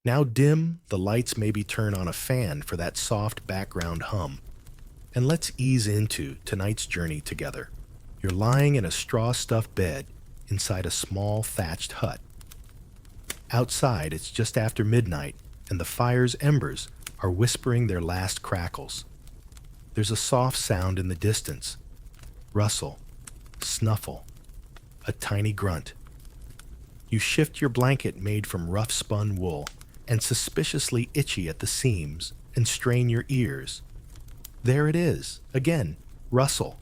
Now dim the lights, maybe turn on a fan for that soft background hum. And let's ease into tonight's journey together. You're lying in a straw-stuffed bed inside a small thatched hut. Outside, it's just after midnight, and the fire's embers are whispering their last crackles. There's a soft sound in the distance. Rustle, snuffle, a tiny grunt. You shift your blanket made from rough-spun wool and suspiciously itchy at the seams and strain your ears. There it is, again, rustle.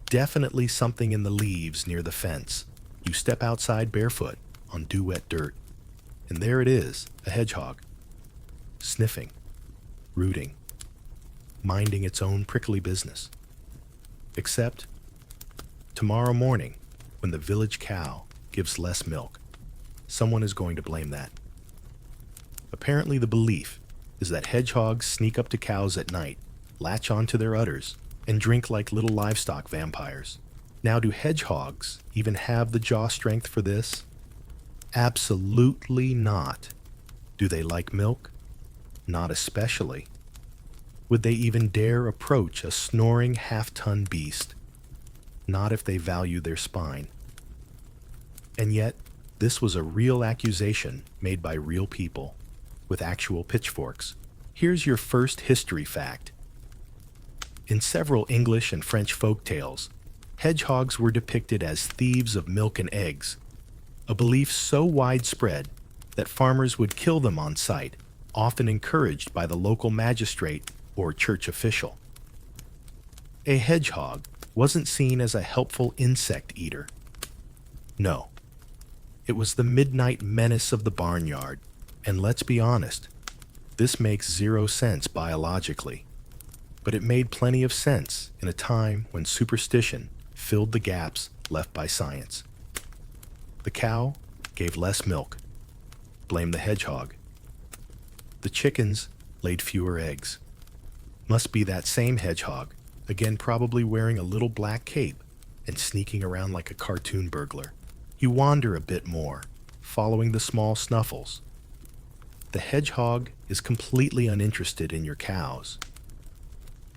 Definitely something in the leaves near the fence. You step outside barefoot on dew-wet dirt, and there it is, a hedgehog. Sniffing, rooting, minding its own prickly business. Except, tomorrow morning, when the village cow gives less milk, someone is going to blame that. Apparently the belief is that hedgehogs sneak up to cows at night, latch onto their udders, and drink like little livestock vampires. Now, do hedgehogs even have the jaw strength for this? Absolutely not. Do they like milk? Not especially. Would they even dare approach a snoring half-ton beast? Not if they value their spine. And yet, this was a real accusation made by real people, with actual pitchforks. Here's your first history fact. In several English and French folk tales, hedgehogs were depicted as thieves of milk and eggs, a belief so widespread that farmers would kill them on sight, often encouraged by the local magistrate or church official. A hedgehog wasn't seen as a helpful insect eater. No, it was the midnight menace of the barnyard, and let's be honest, this makes zero sense biologically. But it made plenty of sense in a time when superstition filled the gaps left by science. The cow gave less milk. Blame the hedgehog. The chickens laid fewer eggs. Must be that same hedgehog, again probably wearing a little black cape and sneaking around like a cartoon burglar. You wander a bit more, following the small snuffles. The hedgehog is completely uninterested in your cows.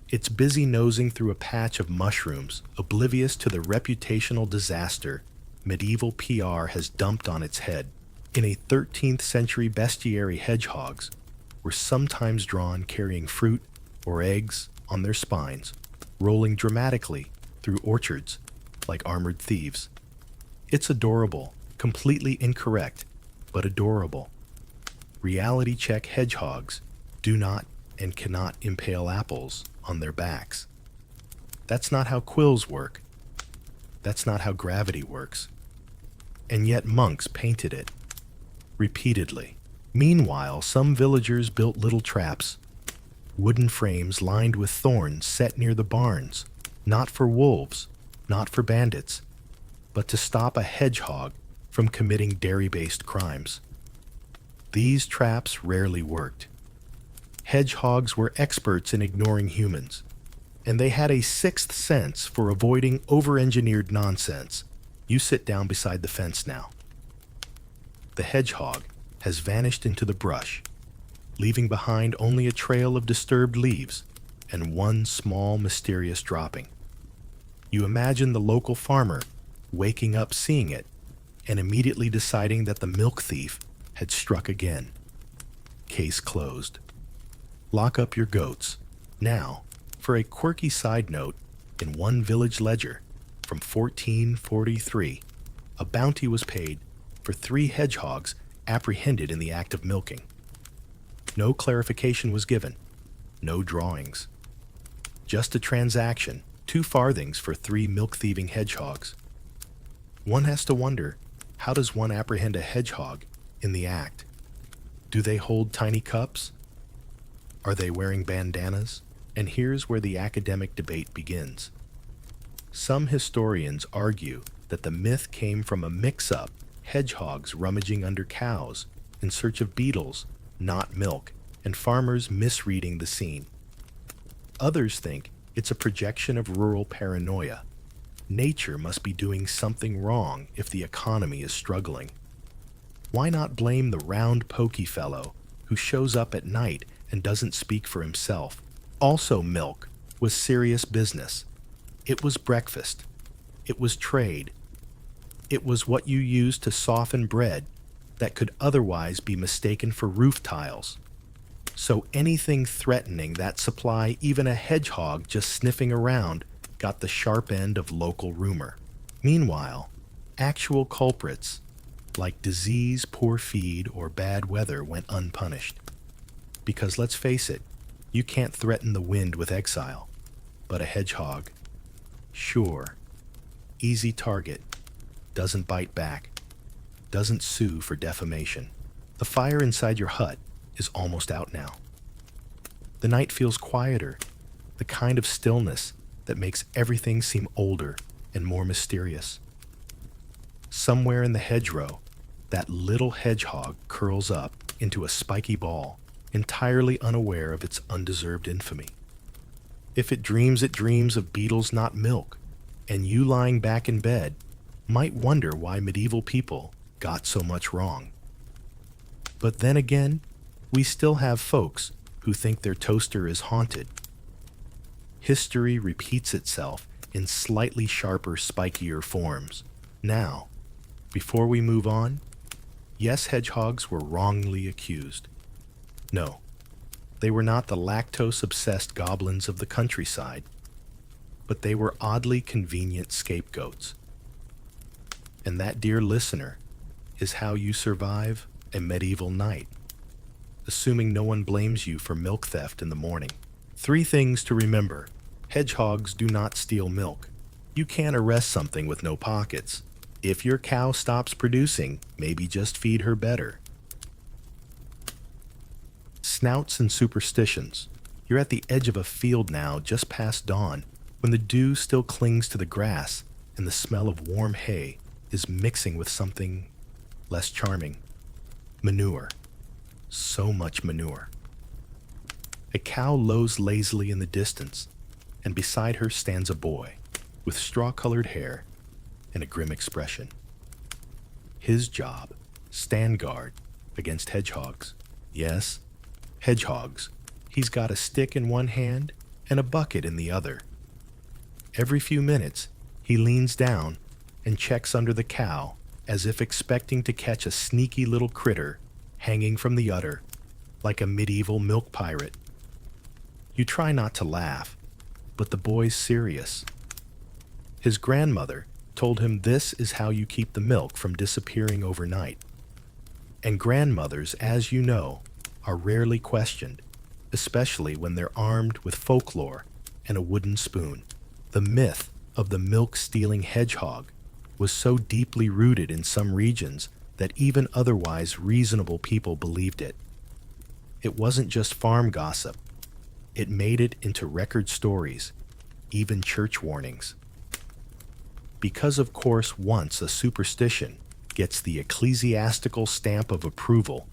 It's busy nosing through a patch of mushrooms, oblivious to the reputational disaster medieval PR has dumped on its head. In a 13th century bestiary, hedgehogs were sometimes drawn carrying fruit or eggs on their spines, rolling dramatically through orchards like armored thieves. It's adorable, completely incorrect, but adorable. Reality check: hedgehogs do not and cannot impale apples on their backs. That's not how quills work. That's not how gravity works. And yet monks painted it, repeatedly. Meanwhile, some villagers built little traps, wooden frames lined with thorns set near the barns, not for wolves, not for bandits, but to stop a hedgehog from committing dairy-based crimes. These traps rarely worked. Hedgehogs were experts in ignoring humans, and they had a sixth sense for avoiding over-engineered nonsense. You sit down beside the fence now. The hedgehog has vanished into the brush, leaving behind only a trail of disturbed leaves and one small mysterious dropping. You imagine the local farmer waking up seeing it and immediately deciding that the milk thief had struck again. Case closed. Lock up your goats. Now, for a quirky side note, in one village ledger from 1443, a bounty was paid for 3 hedgehogs apprehended in the act of milking. No clarification was given, no drawings. Just a transaction, 2 farthings for 3 milk-thieving hedgehogs. One has to wonder, how does one apprehend a hedgehog in the act? Do they hold tiny cups? Are they wearing bandanas? And here's where the academic debate begins. Some historians argue that the myth came from a mix-up, hedgehogs rummaging under cows in search of beetles, not milk, and farmers misreading the scene. Others think it's a projection of rural paranoia. Nature must be doing something wrong if the economy is struggling. Why not blame the round, pokey fellow who shows up at night and doesn't speak for himself? Also, milk was serious business. It was breakfast. It was trade. It was what you used to soften bread that could otherwise be mistaken for roof tiles. So anything threatening that supply, even a hedgehog just sniffing around, got the sharp end of local rumor. Meanwhile, actual culprits like disease, poor feed, or bad weather went unpunished. Because let's face it, you can't threaten the wind with exile. But a hedgehog, sure, easy target, doesn't bite back, doesn't sue for defamation. The fire inside your hut is almost out now. The night feels quieter, the kind of stillness that makes everything seem older and more mysterious. Somewhere in the hedgerow, that little hedgehog curls up into a spiky ball, entirely unaware of its undeserved infamy. If it dreams of beetles, not milk, and you lying back in bed might wonder why medieval people got so much wrong. But then again, we still have folks who think their toaster is haunted. History repeats itself in slightly sharper, spikier forms. Now, before we move on, yes, hedgehogs were wrongly accused. No, they were not the lactose-obsessed goblins of the countryside, but they were oddly convenient scapegoats. And that, dear listener, is how you survive a medieval night, assuming no one blames you for milk theft in the morning. 3 things to remember. Hedgehogs do not steal milk. You can't arrest something with no pockets. If your cow stops producing, maybe just feed her better. Snouts and superstitions. You're at the edge of a field now, just past dawn, when the dew still clings to the grass and the smell of warm hay is mixing with something less charming. Manure. So much manure. A cow lows lazily in the distance, and beside her stands a boy with straw-colored hair and a grim expression. His job, stand guard against hedgehogs. Yes, hedgehogs. He's got a stick in one hand and a bucket in the other. Every few minutes, he leans down and checks under the cow as if expecting to catch a sneaky little critter hanging from the udder like a medieval milk pirate. You try not to laugh, but the boy's serious. His grandmother told him this is how you keep the milk from disappearing overnight. And grandmothers, as you know, are rarely questioned, especially when they're armed with folklore and a wooden spoon. The myth of the milk-stealing hedgehog was so deeply rooted in some regions that even otherwise reasonable people believed it. It wasn't just farm gossip. It made it into record stories, even church warnings. Because, of course, once a superstition gets the ecclesiastical stamp of approval,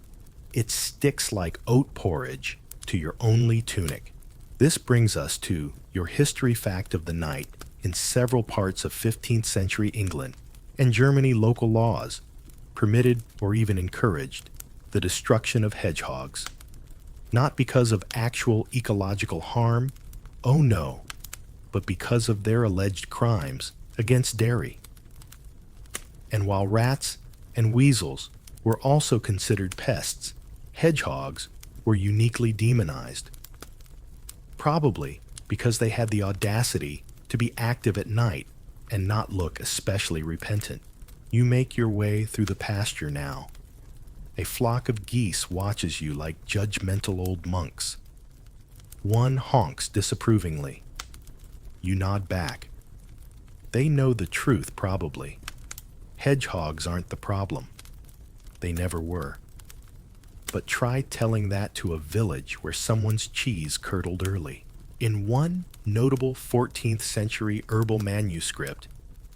it sticks like oat porridge to your only tunic. This brings us to your history fact of the night. In several parts of 15th century England and Germany, local laws permitted or even encouraged the destruction of hedgehogs. Not because of actual ecological harm, oh no, but because of their alleged crimes against dairy. And while rats and weasels were also considered pests, hedgehogs were uniquely demonized. Probably because they had the audacity to be active at night and not look especially repentant. You make your way through the pasture now. A flock of geese watches you like judgmental old monks. One honks disapprovingly. You nod back. They know the truth, probably. Hedgehogs aren't the problem. They never were. But try telling that to a village where someone's cheese curdled early. In one notable 14th century herbal manuscript,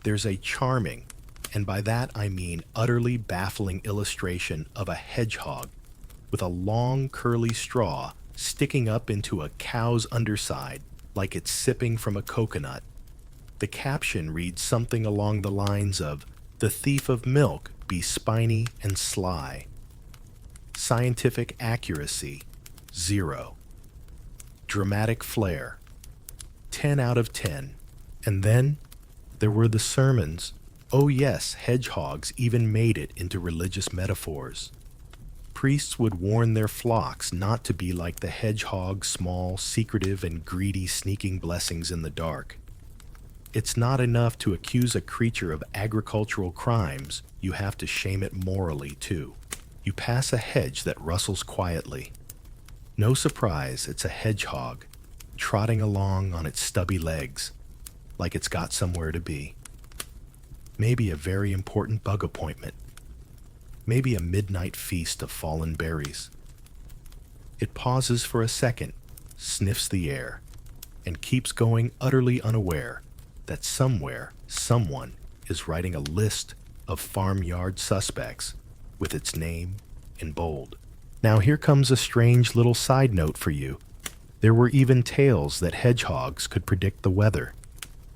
there's a charming, and by that I mean utterly baffling, illustration of a hedgehog with a long curly straw sticking up into a cow's underside like it's sipping from a coconut. The caption reads something along the lines of, "The thief of milk be spiny and sly. Scientific accuracy, 0. Dramatic flair, 10 out of 10. And then there were the sermons. Oh yes, hedgehogs even made it into religious metaphors. Priests would warn their flocks not to be like the hedgehog's small, secretive, and greedy sneaking blessings in the dark. It's not enough to accuse a creature of agricultural crimes, you have to shame it morally too. You pass a hedge that rustles quietly. No surprise, it's a hedgehog, trotting along on its stubby legs, like it's got somewhere to be. Maybe a very important bug appointment. Maybe a midnight feast of fallen berries. It pauses for a second, sniffs the air, and keeps going, utterly unaware that somewhere, someone is writing a list of farmyard suspects with its name in bold. Now here comes a strange little side note for you. There were even tales that hedgehogs could predict the weather.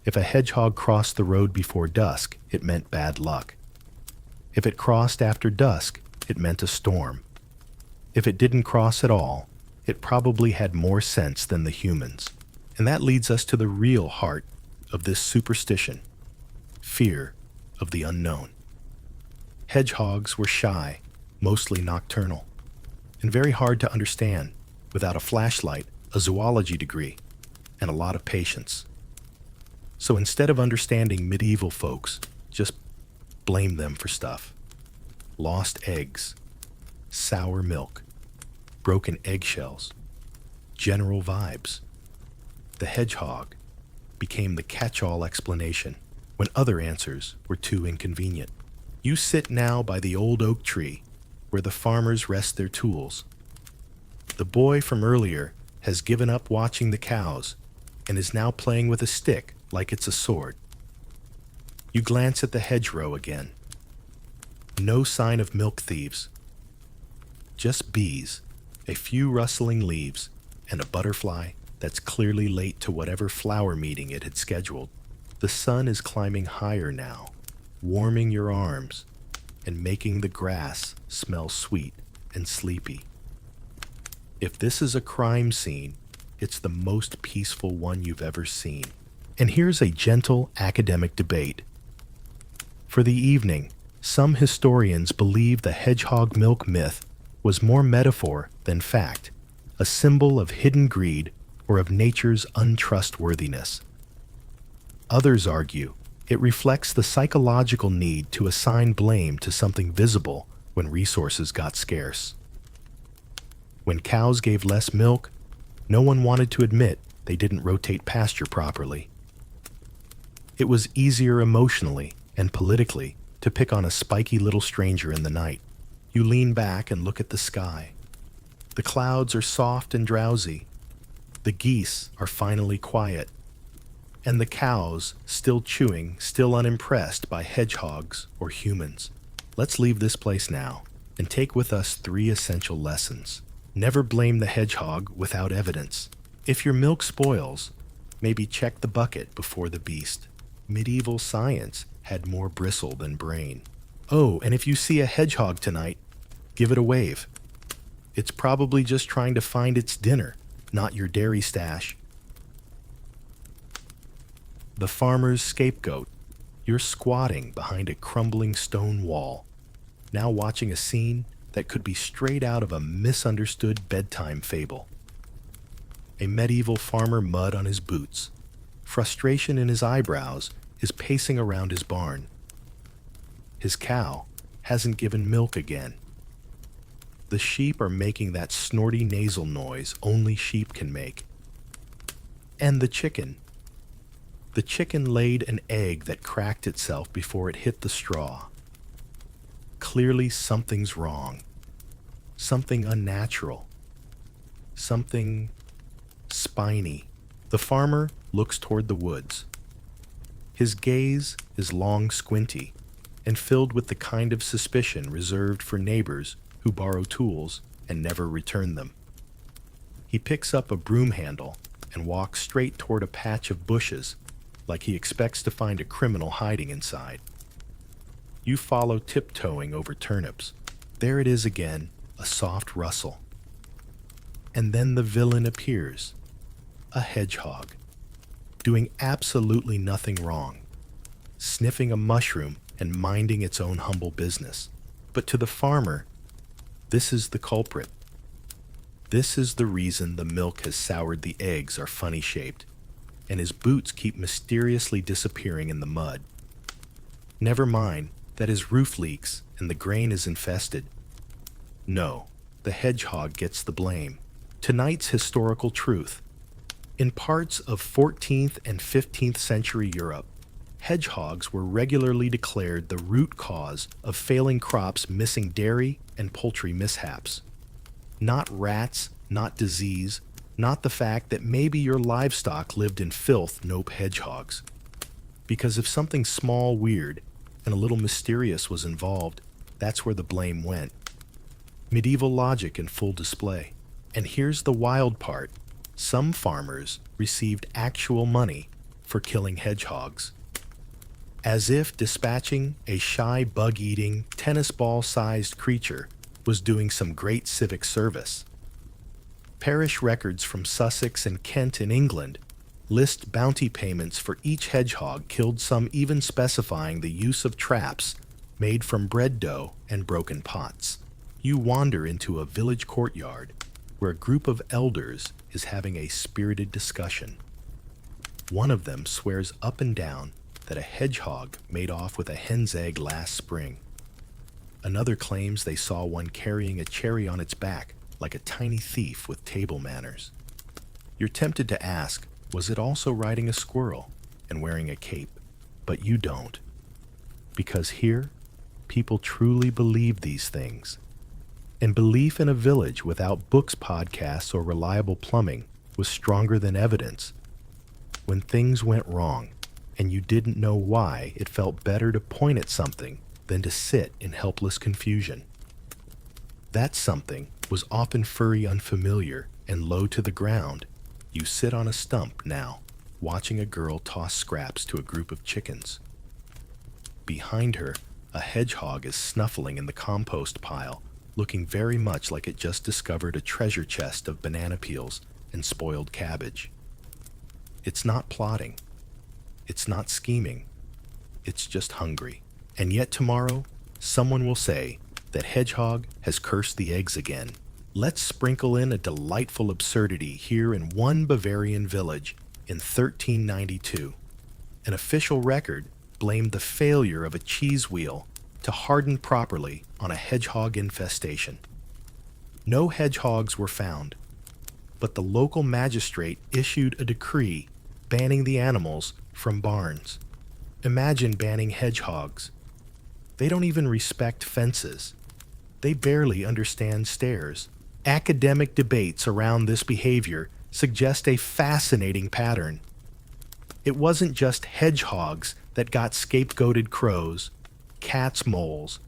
If a hedgehog crossed the road before dusk, it meant bad luck. If it crossed after dusk, it meant a storm. If it didn't cross at all, it probably had more sense than the humans. And that leads us to the real heart of this superstition: fear of the unknown. Hedgehogs were shy, mostly nocturnal, and very hard to understand without a flashlight, a zoology degree, and a lot of patience. So instead of understanding medieval folks, just blame them for stuff. Lost eggs, sour milk, broken eggshells, general vibes. The hedgehog became the catch-all explanation when other answers were too inconvenient. You sit now by the old oak tree where the farmers rest their tools. The boy from earlier has given up watching the cows and is now playing with a stick like it's a sword. You glance at the hedgerow again. No sign of milk thieves. Just bees, a few rustling leaves, and a butterfly that's clearly late to whatever flower meeting it had scheduled. The sun is climbing higher now, warming your arms and making the grass smell sweet and sleepy. If this is a crime scene, it's the most peaceful one you've ever seen. And here's a gentle academic debate. For the evening, some historians believe the hedgehog milk myth was more metaphor than fact, a symbol of hidden greed or of nature's untrustworthiness. Others argue it reflects the psychological need to assign blame to something visible when resources got scarce. When cows gave less milk, no one wanted to admit they didn't rotate pasture properly. It was easier emotionally and politically to pick on a spiky little stranger in the night. You lean back and look at the sky. The clouds are soft and drowsy. The geese are finally quiet. And the cows, still chewing, still unimpressed by hedgehogs or humans. Let's leave this place now and take with us 3 essential lessons. Never blame the hedgehog without evidence. If your milk spoils, maybe check the bucket before the beast. Medieval science had more bristle than brain. Oh, and if you see a hedgehog tonight, give it a wave. It's probably just trying to find its dinner, not your dairy stash. The farmer's scapegoat. You're squatting behind a crumbling stone wall, now watching a scene that could be straight out of a misunderstood bedtime fable. A medieval farmer, mud on his boots, frustration in his eyebrows, is pacing around his barn. His cow hasn't given milk again. The sheep are making that snorty nasal noise only sheep can make. And the chicken. The chicken laid an egg that cracked itself before it hit the straw. Clearly something's wrong. Something unnatural. Something spiny. The farmer looks toward the woods. His gaze is long, squinty, and filled with the kind of suspicion reserved for neighbors who borrow tools and never return them. He picks up a broom handle and walks straight toward a patch of bushes like he expects to find a criminal hiding inside. You follow tiptoeing over turnips. There it is again, a soft rustle. And then the villain appears, a hedgehog, doing absolutely nothing wrong, sniffing a mushroom and minding its own humble business. But to the farmer, this is the culprit. This is the reason the milk has soured, the eggs are funny shaped, and his boots keep mysteriously disappearing in the mud. Never mind that his roof leaks and the grain is infested. No, the hedgehog gets the blame. Tonight's historical truth. In parts of 14th and 15th century Europe, hedgehogs were regularly declared the root cause of failing crops, missing dairy and poultry mishaps. Not rats, not disease, not the fact that maybe your livestock lived in filth. Nope, hedgehogs. Because if something small, weird, and a little mysterious was involved, that's where the blame went. Medieval logic in full display. And here's the wild part. Some farmers received actual money for killing hedgehogs. As if dispatching a shy, bug-eating, tennis ball-sized creature was doing some great civic service. Parish records from Sussex and Kent in England list bounty payments for each hedgehog killed, some even specifying the use of traps made from bread dough and broken pots. You wander into a village courtyard where a group of elders is having a spirited discussion. One of them swears up and down that a hedgehog made off with a hen's egg last spring. Another claims they saw one carrying a cherry on its back like a tiny thief with table manners. You're tempted to ask, was it also riding a squirrel and wearing a cape? But you don't. Because here, people truly believe these things. And belief in a village without books, podcasts, or reliable plumbing was stronger than evidence. When things went wrong and you didn't know why, it felt better to point at something than to sit in helpless confusion. That something was often furry, unfamiliar, and low to the ground. You sit on a stump now, watching a girl toss scraps to a group of chickens. Behind her, a hedgehog is snuffling in the compost pile, looking very much like it just discovered a treasure chest of banana peels and spoiled cabbage. It's not plotting. It's not scheming. It's just hungry. And yet tomorrow, someone will say that Hedgehog has cursed the eggs again. Let's sprinkle in a delightful absurdity here in one Bavarian village in 1392. An official record blamed the failure of a cheese wheel to harden properly on a hedgehog infestation. No hedgehogs were found, but the local magistrate issued a decree banning the animals from barns. Imagine banning hedgehogs. They don't even respect fences. They barely understand stairs. Academic debates around this behavior suggest a fascinating pattern. It wasn't just hedgehogs that got scapegoated. Crows, cats, moles,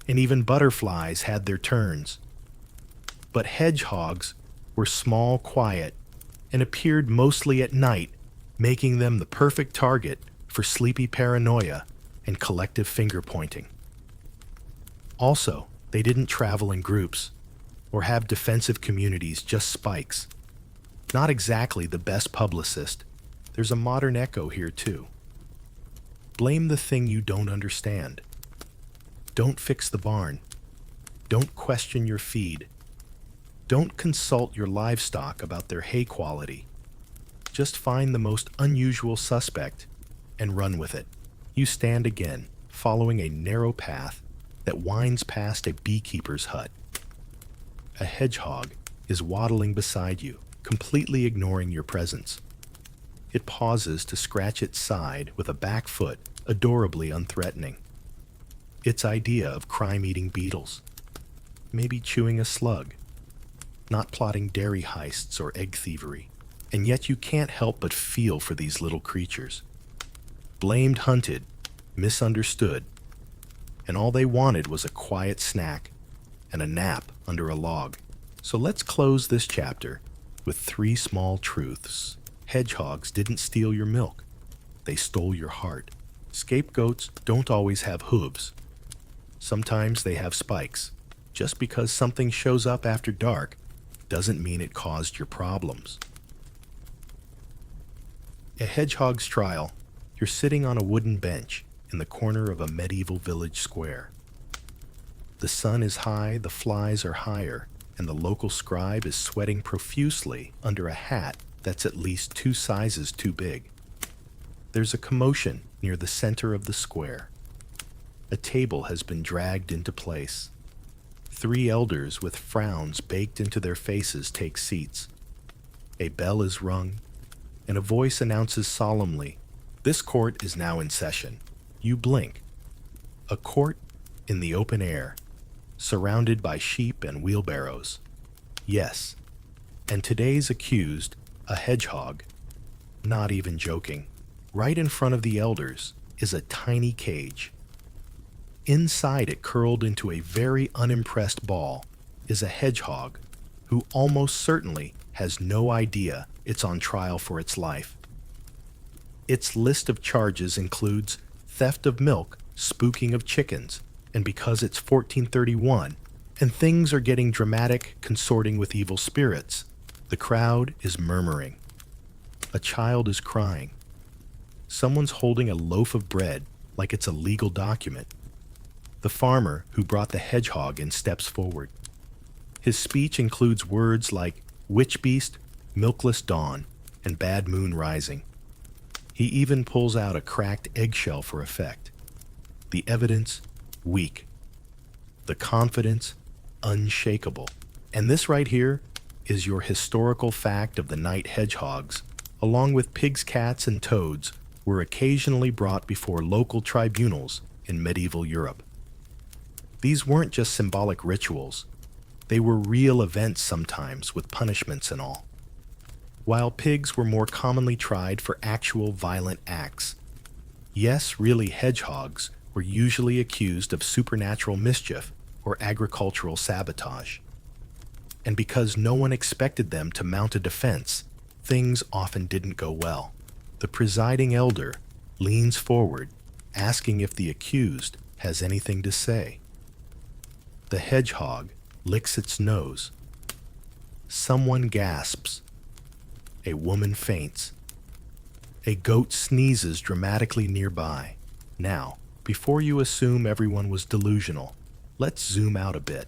and even butterflies had their turns. But hedgehogs were small, quiet, and appeared mostly at night, making them the perfect target for sleepy paranoia and collective finger-pointing. Also, they didn't travel in groups or have defensive communities, just spikes. Not exactly the best publicist. There's a modern echo here too. Blame the thing you don't understand. Don't fix the barn. Don't question your feed. Don't consult your livestock about their hay quality. Just find the most unusual suspect and run with it. You stand again, following a narrow path that winds past a beekeeper's hut. A hedgehog is waddling beside you, completely ignoring your presence. It pauses to scratch its side with a back foot, adorably unthreatening. Its idea of crime-eating beetles. Maybe chewing a slug. Not plotting dairy heists or egg thievery. And yet you can't help but feel for these little creatures. Blamed, hunted, misunderstood. And all they wanted was a quiet snack and a nap under a log. So let's close this chapter with 3 small truths. Hedgehogs didn't steal your milk. They stole your heart. Scapegoats don't always have hooves. Sometimes they have spikes. Just because something shows up after dark doesn't mean it caused your problems. A hedgehog's trial. You're sitting on a wooden bench in the corner of a medieval village square. The sun is high, the flies are higher, and the local scribe is sweating profusely under a hat that's at least 2 sizes too big. There's a commotion near the center of the square. A table has been dragged into place. 3 elders with frowns baked into their faces take seats. A bell is rung, and a voice announces solemnly, "This court is now in session." You blink. A court in the open air, surrounded by sheep and wheelbarrows. Yes, and today's accused, a hedgehog. Not even joking. Right in front of the elders is a tiny cage. Inside it, curled into a very unimpressed ball, is a hedgehog who almost certainly has no idea it's on trial for its life. Its list of charges includes theft of milk, spooking of chickens, and because it's 1431 and things are getting dramatic, consorting with evil spirits, the crowd is murmuring. A child is crying. Someone's holding a loaf of bread like it's a legal document. The farmer who brought the hedgehog in steps forward. His speech includes words like witch beast, milkless dawn, and bad moon rising. He even pulls out a cracked eggshell for effect. The evidence, weak. The confidence, unshakable. And this right here is your historical fact of the night hedgehogs, along with pigs, cats, and toads, were occasionally brought before local tribunals in medieval Europe. These weren't just symbolic rituals. They were real events sometimes, with punishments and all. While pigs were more commonly tried for actual violent acts, yes, really hedgehogs were usually accused of supernatural mischief or agricultural sabotage. And because no one expected them to mount a defense, things often didn't go well. The presiding elder leans forward, asking if the accused has anything to say. The hedgehog licks its nose. Someone gasps. A woman faints. A goat sneezes dramatically nearby. Now, before you assume everyone was delusional, let's zoom out a bit.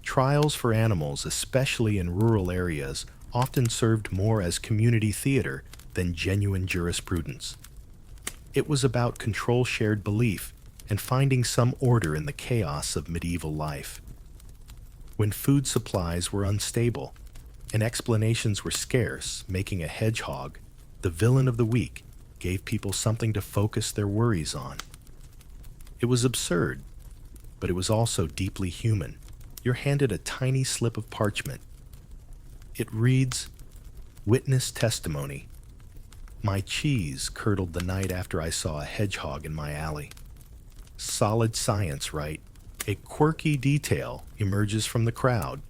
Trials for animals, especially in rural areas, often served more as community theater than genuine jurisprudence. It was about control, shared belief, and finding some order in the chaos of medieval life. When food supplies were unstable and explanations were scarce, making a hedgehog the villain of the week gave people something to focus their worries on. It was absurd, but it was also deeply human. You're handed a tiny slip of parchment. It reads, "Witness testimony. My cheese curdled the night after I saw a hedgehog in my alley." Solid science, right? A quirky detail emerges from the crowd.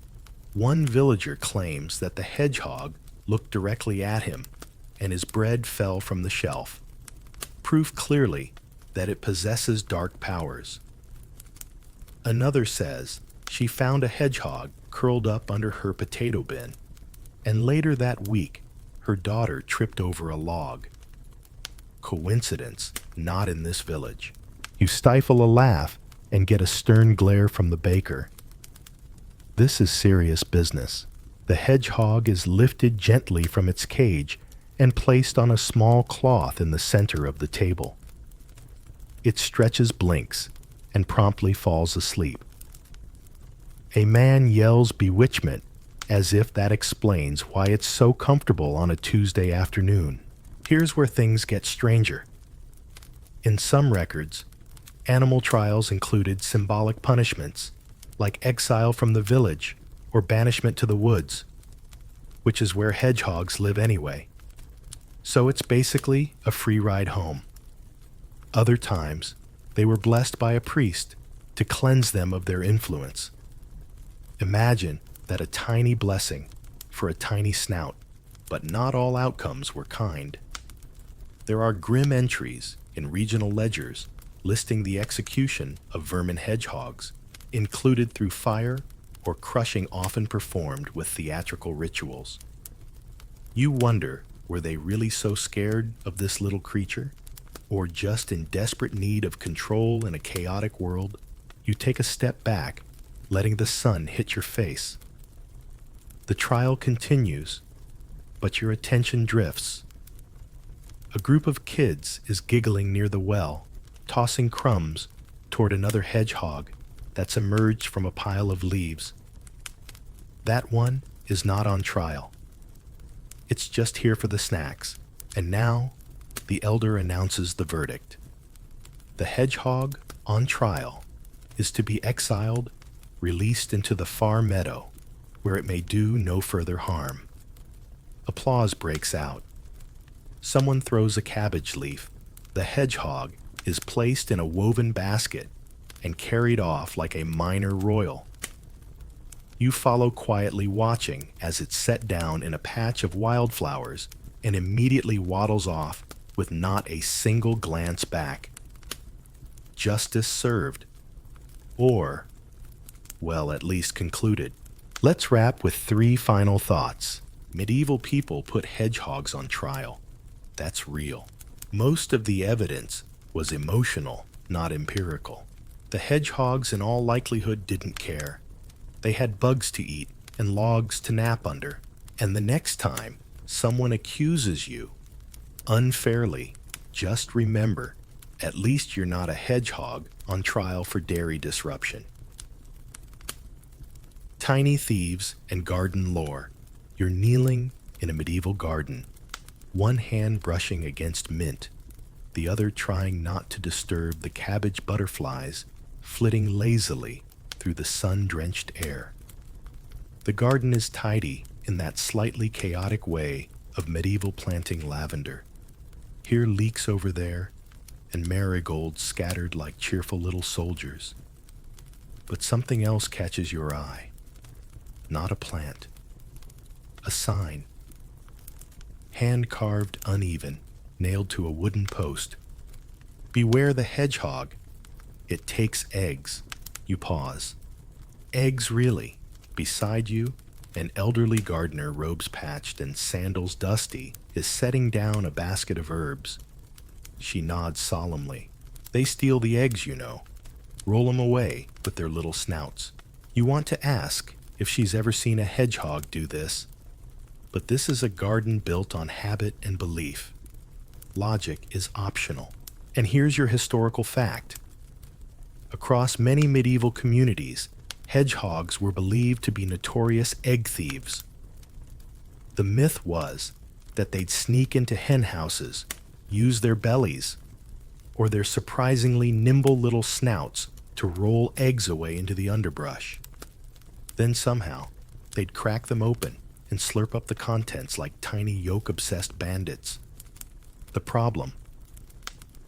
One villager claims that the hedgehog looked directly at him and his bread fell from the shelf. Proof clearly that it possesses dark powers. Another says she found a hedgehog curled up under her potato bin, and later that week, her daughter tripped over a log. Coincidence? Not in this village. You stifle a laugh and get a stern glare from the baker. This is serious business. The hedgehog is lifted gently from its cage and placed on a small cloth in the center of the table. It stretches, blinks, and promptly falls asleep. A man yells bewitchment as if that explains why it's so comfortable on a Tuesday afternoon. Here's where things get stranger. In some records, animal trials included symbolic punishments, like exile from the village or banishment to the woods, which is where hedgehogs live anyway. So it's basically a free ride home. Other times, they were blessed by a priest to cleanse them of their influence. Imagine that a tiny blessing for a tiny snout, but not all outcomes were kind. There are grim entries in regional ledgers listing the execution of vermin hedgehogs, included through fire or crushing often performed with theatrical rituals. You wonder, were they really so scared of this little creature? Or just in desperate need of control in a chaotic world? You take a step back, letting the sun hit your face. The trial continues, but your attention drifts. A group of kids is giggling near the well, tossing crumbs toward another hedgehog that's emerged from a pile of leaves. That one is not on trial. It's just here for the snacks, and now the elder announces the verdict. The hedgehog on trial is to be exiled, released into the far meadow, where it may do no further harm. Applause breaks out. Someone throws a cabbage leaf. The hedgehog is placed in a woven basket and carried off like a minor royal. You follow quietly, watching as it's set down in a patch of wildflowers and immediately waddles off with not a single glance back. Justice served. Or, well, at least concluded. Let's wrap with 3 final thoughts. Medieval people put hedgehogs on trial. That's real. Most of the evidence was emotional, not empirical. The hedgehogs in all likelihood didn't care. They had bugs to eat and logs to nap under. And the next time someone accuses you unfairly, just remember, at least you're not a hedgehog on trial for dairy disruption. Tiny thieves and garden lore. You're kneeling in a medieval garden, one hand brushing against mint, the other trying not to disturb the cabbage butterflies flitting lazily through the sun-drenched air. The garden is tidy in that slightly chaotic way of medieval planting lavender. Here leeks over there, and marigolds scattered like cheerful little soldiers. But something else catches your eye. Not a plant. A sign. Hand-carved, uneven, nailed to a wooden post. Beware the hedgehog. It takes eggs. You pause. Eggs, really? Beside you, an elderly gardener, robes patched and sandals dusty, is setting down a basket of herbs. She nods solemnly. They steal the eggs, you know. Roll them away with their little snouts. You want to ask if she's ever seen a hedgehog do this. But this is a garden built on habit and belief. Logic is optional. And here's your historical fact. Across many medieval communities, hedgehogs were believed to be notorious egg thieves. The myth was that they'd sneak into hen houses, use their bellies, or their surprisingly nimble little snouts to roll eggs away into the underbrush. Then somehow, they'd crack them open and slurp up the contents like tiny yolk-obsessed bandits. The problem?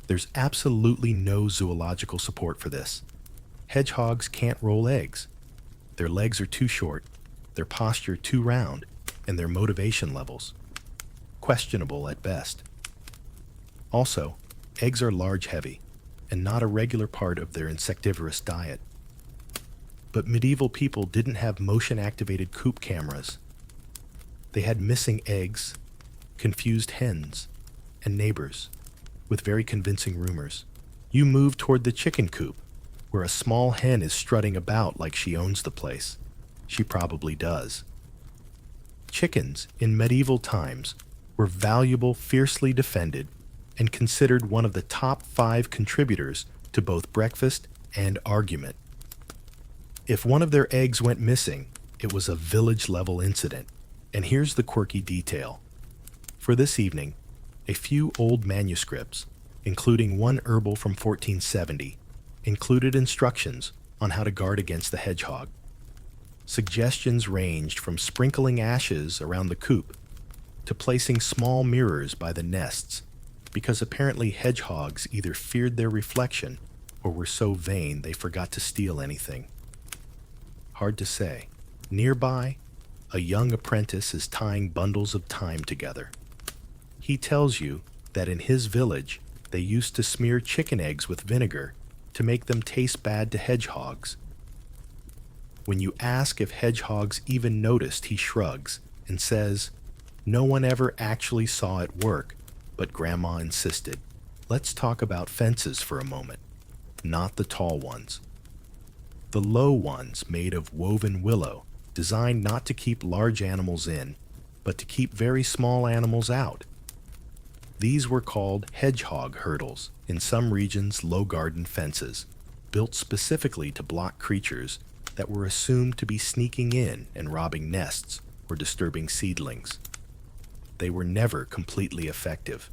There's absolutely no zoological support for this. Hedgehogs can't roll eggs. Their legs are too short, their posture too round, and their motivation levels questionable at best. Also, eggs are large, heavy, and not a regular part of their insectivorous diet. But medieval people didn't have motion-activated coop cameras. They had missing eggs, confused hens, and neighbors, with very convincing rumors. You move toward the chicken coop, where a small hen is strutting about like she owns the place. She probably does. Chickens, in medieval times, were valuable, fiercely defended, and considered one of the top 5 contributors to both breakfast and argument. If one of their eggs went missing, it was a village-level incident. And here's the quirky detail. For this evening, a few old manuscripts, including one herbal from 1470, included instructions on how to guard against the hedgehog. Suggestions ranged from sprinkling ashes around the coop to placing small mirrors by the nests, because apparently hedgehogs either feared their reflection or were so vain they forgot to steal anything. Hard to say. Nearby, a young apprentice is tying bundles of thyme together. He tells you that in his village, They used to smear chicken eggs with vinegar to make them taste bad to hedgehogs. When you ask if hedgehogs even noticed, he shrugs and says, "No one ever actually saw it work, but Grandma insisted." Let's talk about fences for a moment, not the tall ones. The low ones made of woven willow, designed not to keep large animals in, but to keep very small animals out. These were called hedgehog hurdles, in some regions low garden fences, built specifically to block creatures that were assumed to be sneaking in and robbing nests or disturbing seedlings. They were never completely effective.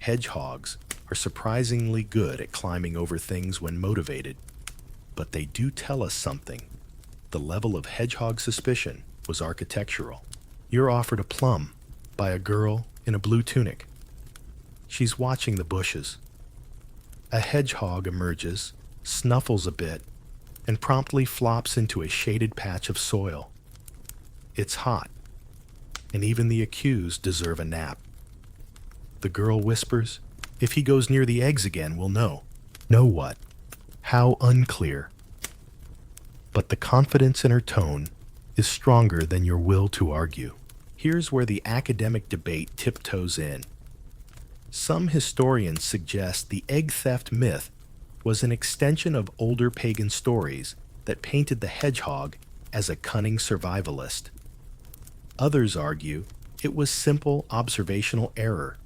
Hedgehogs are surprisingly good at climbing over things when motivated, but they do tell us something. The level of hedgehog suspicion was architectural. You're offered a plum by a girl in a blue tunic. She's watching the bushes. A hedgehog emerges, snuffles a bit, and promptly flops into a shaded patch of soil. It's hot, and even the accused deserve a nap. The girl whispers, "If he goes near the eggs again, we'll know." Know what? How unclear. But the confidence in her tone is stronger than your will to argue. Here's where the academic debate tiptoes in. Some historians suggest the egg theft myth was an extension of older pagan stories that painted the hedgehog as a cunning survivalist. Others argue it was simple observational error.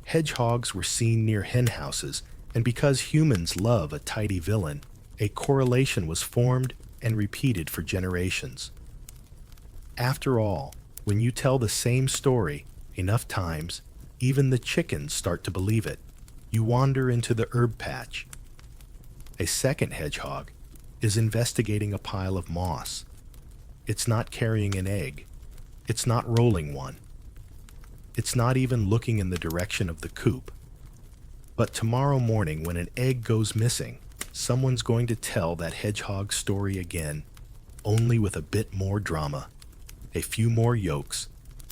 Hedgehogs were seen near henhouses, and because humans love a tidy villain, a correlation was formed and repeated for generations. After all, when you tell the same story enough times, even the chickens start to believe it. You wander into the herb patch. A second hedgehog is investigating a pile of moss. It's not carrying an egg. It's not rolling one. It's not even looking in the direction of the coop. But tomorrow morning, when an egg goes missing, someone's going to tell that hedgehog story again, only with a bit more drama, a few more yolks,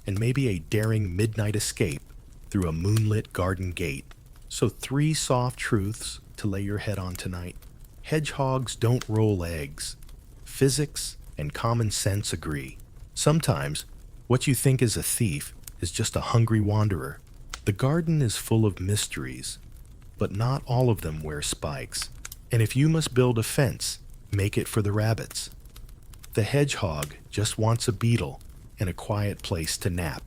and maybe a daring midnight escape through a moonlit garden gate. So 3 soft truths to lay your head on tonight. Hedgehogs don't roll eggs. Physics and common sense agree. Sometimes what you think is a thief is just a hungry wanderer. The garden is full of mysteries, but not all of them wear spikes. And if you must build a fence, make it for the rabbits. The hedgehog just wants a beetle and a quiet place to nap.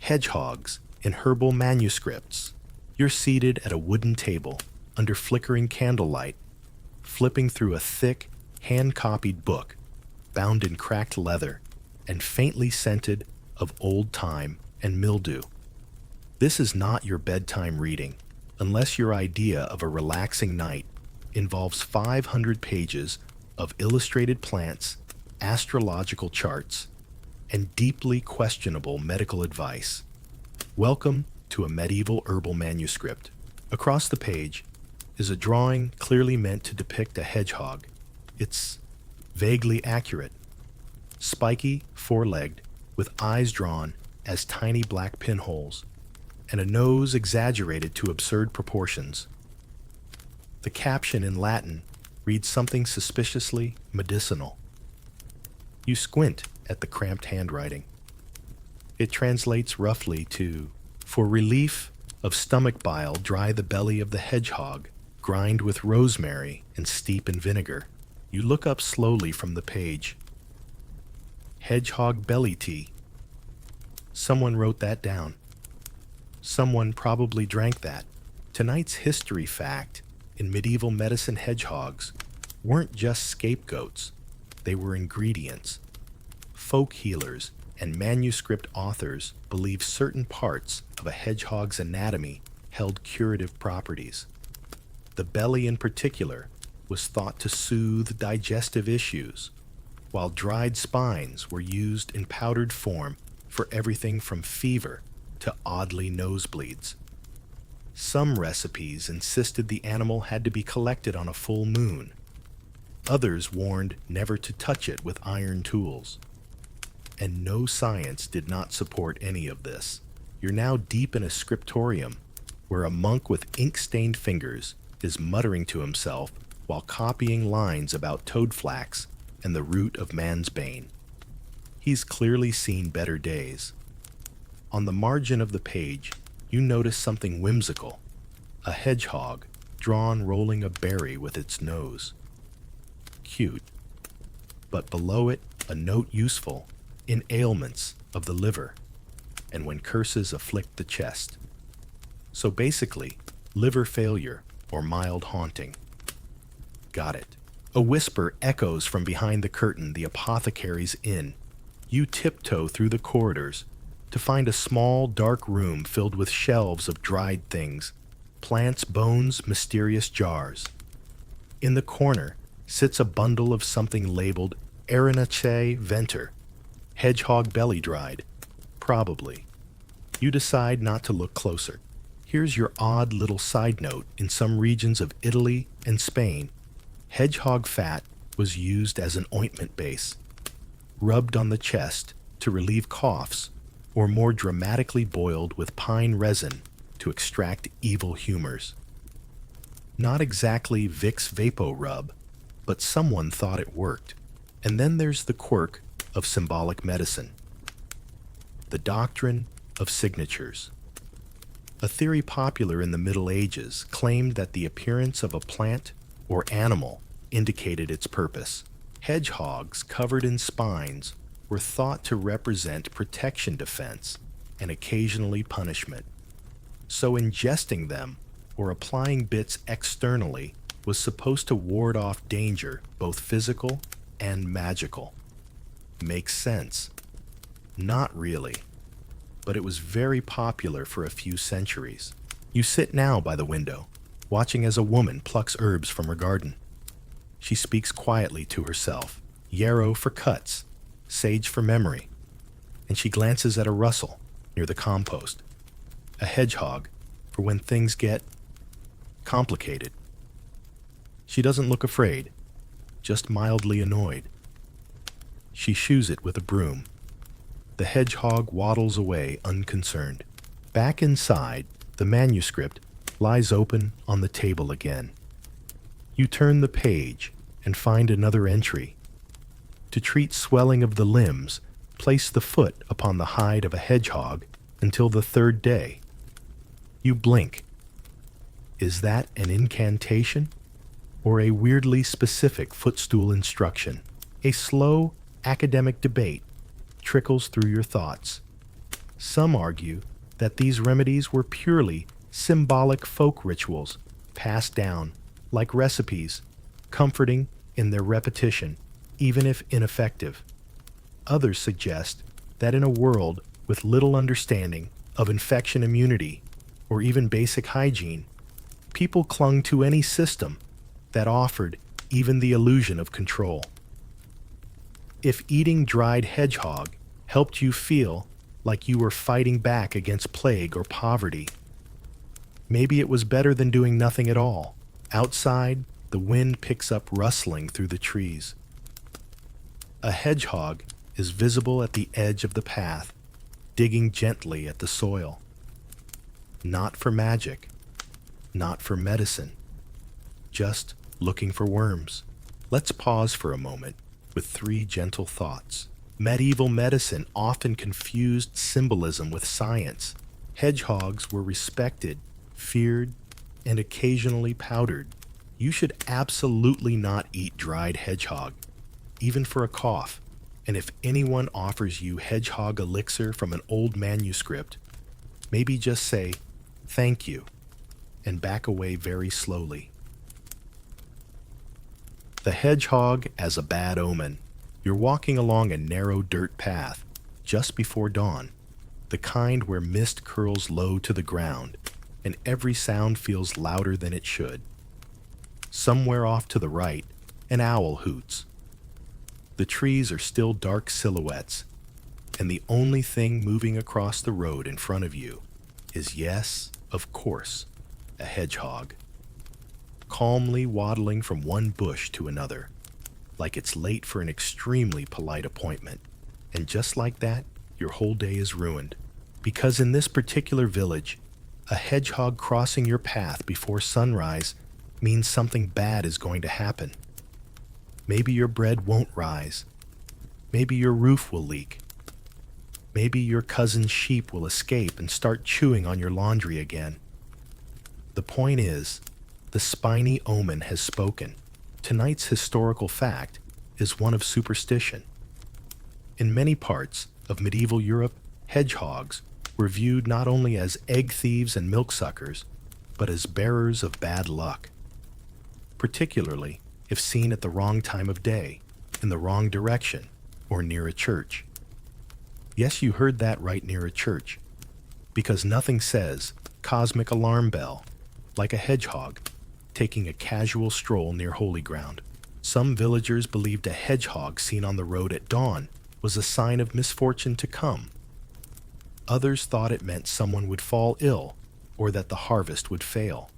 Hedgehogs in herbal manuscripts. You're seated at a wooden table under flickering candlelight, flipping through a thick, hand-copied book bound in cracked leather and faintly scented of old time and mildew. This is not your bedtime reading, unless your idea of a relaxing night involves 500 pages of illustrated plants, astrological charts, and deeply questionable medical advice. Welcome to a medieval herbal manuscript. Across the page is a drawing clearly meant to depict a hedgehog. It's vaguely accurate. Spiky, four-legged, with eyes drawn as tiny black pinholes, and a nose exaggerated to absurd proportions. The caption in Latin reads something suspiciously medicinal. You squint at the cramped handwriting. It translates roughly to, "For relief of stomach bile, dry the belly of the hedgehog, grind with rosemary and steep in vinegar." You look up slowly from the page. Hedgehog belly tea. Someone wrote that down. Someone probably drank that. Tonight's history fact: in medieval medicine, hedgehogs weren't just scapegoats. They were ingredients. Folk healers and manuscript authors believed certain parts of a hedgehog's anatomy held curative properties. The belly in particular was thought to soothe digestive issues, while dried spines were used in powdered form for everything from fever to oddly nosebleeds. Some recipes insisted the animal had to be collected on a full moon. Others warned never to touch it with iron tools. And no science did not support any of this. You're now deep in a scriptorium where a monk with ink-stained fingers is muttering to himself while copying lines about toadflax and the root of man's bane. He's clearly seen better days. On the margin of the page, you notice something whimsical, a hedgehog drawn rolling a berry with its nose. Cute. But below it, a note useful in ailments of the liver and when curses afflict the chest. So basically, liver failure or mild haunting. Got it. A whisper echoes from behind the curtain the apothecary's inn. You tiptoe through the corridors to find a small, dark room filled with shelves of dried things, plants, bones, mysterious jars. In the corner sits a bundle of something labeled Aranaceae venter, hedgehog belly dried. Probably. You decide not to look closer. Here's your odd little side note. In some regions of Italy and Spain, hedgehog fat was used as an ointment base, rubbed on the chest to relieve coughs, or more dramatically boiled with pine resin to extract evil humors. Not exactly Vicks Vapo Rub, but someone thought it worked. And then there's the quirk of symbolic medicine. The doctrine of signatures. A theory popular in the Middle Ages claimed that the appearance of a plant or animal indicated its purpose. Hedgehogs covered in spines were thought to represent protection, defense, and occasionally punishment. So ingesting them or applying bits externally was supposed to ward off danger, both physical and magical. Makes sense. Not really, but it was very popular for a few centuries. You sit now by the window, watching as a woman plucks herbs from her garden. She speaks quietly to herself, yarrow for cuts, sage for memory, and she glances at a rustle near the compost, a hedgehog for when things get complicated. She doesn't look afraid, just mildly annoyed. She shoos it with a broom. The hedgehog waddles away unconcerned. Back inside, the manuscript lies open on the table again. You turn the page and find another entry. To treat swelling of the limbs, place the foot upon the hide of a hedgehog until the third day. You blink. Is that an incantation or a weirdly specific footstool instruction? A slow academic debate trickles through your thoughts. Some argue that these remedies were purely symbolic folk rituals passed down, like recipes, comforting in their repetition, even if ineffective. Others suggest that in a world with little understanding of infection immunity or even basic hygiene, people clung to any system that offered even the illusion of control. If eating dried hedgehog helped you feel like you were fighting back against plague or poverty, maybe it was better than doing nothing at all. Outside, the wind picks up rustling through the trees. A hedgehog is visible at the edge of the path, digging gently at the soil. Not for magic, not for medicine, just looking for worms. Let's pause for a moment with 3 gentle thoughts. Medieval medicine often confused symbolism with science. Hedgehogs were respected, feared, and occasionally powdered. You should absolutely not eat dried hedgehog, even for a cough. And if anyone offers you hedgehog elixir from an old manuscript, maybe just say, "Thank you," and back away very slowly. The hedgehog as a bad omen. You're walking along a narrow dirt path just before dawn, the kind where mist curls low to the ground and every sound feels louder than it should. Somewhere off to the right, an owl hoots. The trees are still dark silhouettes, and the only thing moving across the road in front of you is, yes, of course, a hedgehog, calmly waddling from one bush to another, like it's late for an extremely polite appointment. And just like that, your whole day is ruined. Because in this particular village, a hedgehog crossing your path before sunrise means something bad is going to happen. Maybe your bread won't rise. Maybe your roof will leak. Maybe your cousin's sheep will escape and start chewing on your laundry again. The point is, the spiny omen has spoken. Tonight's historical fact is one of superstition. In many parts of medieval Europe, hedgehogs were viewed not only as egg thieves and milk suckers, but as bearers of bad luck, particularly if seen at the wrong time of day, in the wrong direction, or near a church. Yes, you heard that right, near a church, because nothing says cosmic alarm bell like a hedgehog taking a casual stroll near holy ground. Some villagers believed a hedgehog seen on the road at dawn was a sign of misfortune to come. Others thought it meant someone would fall ill or that the harvest would fail.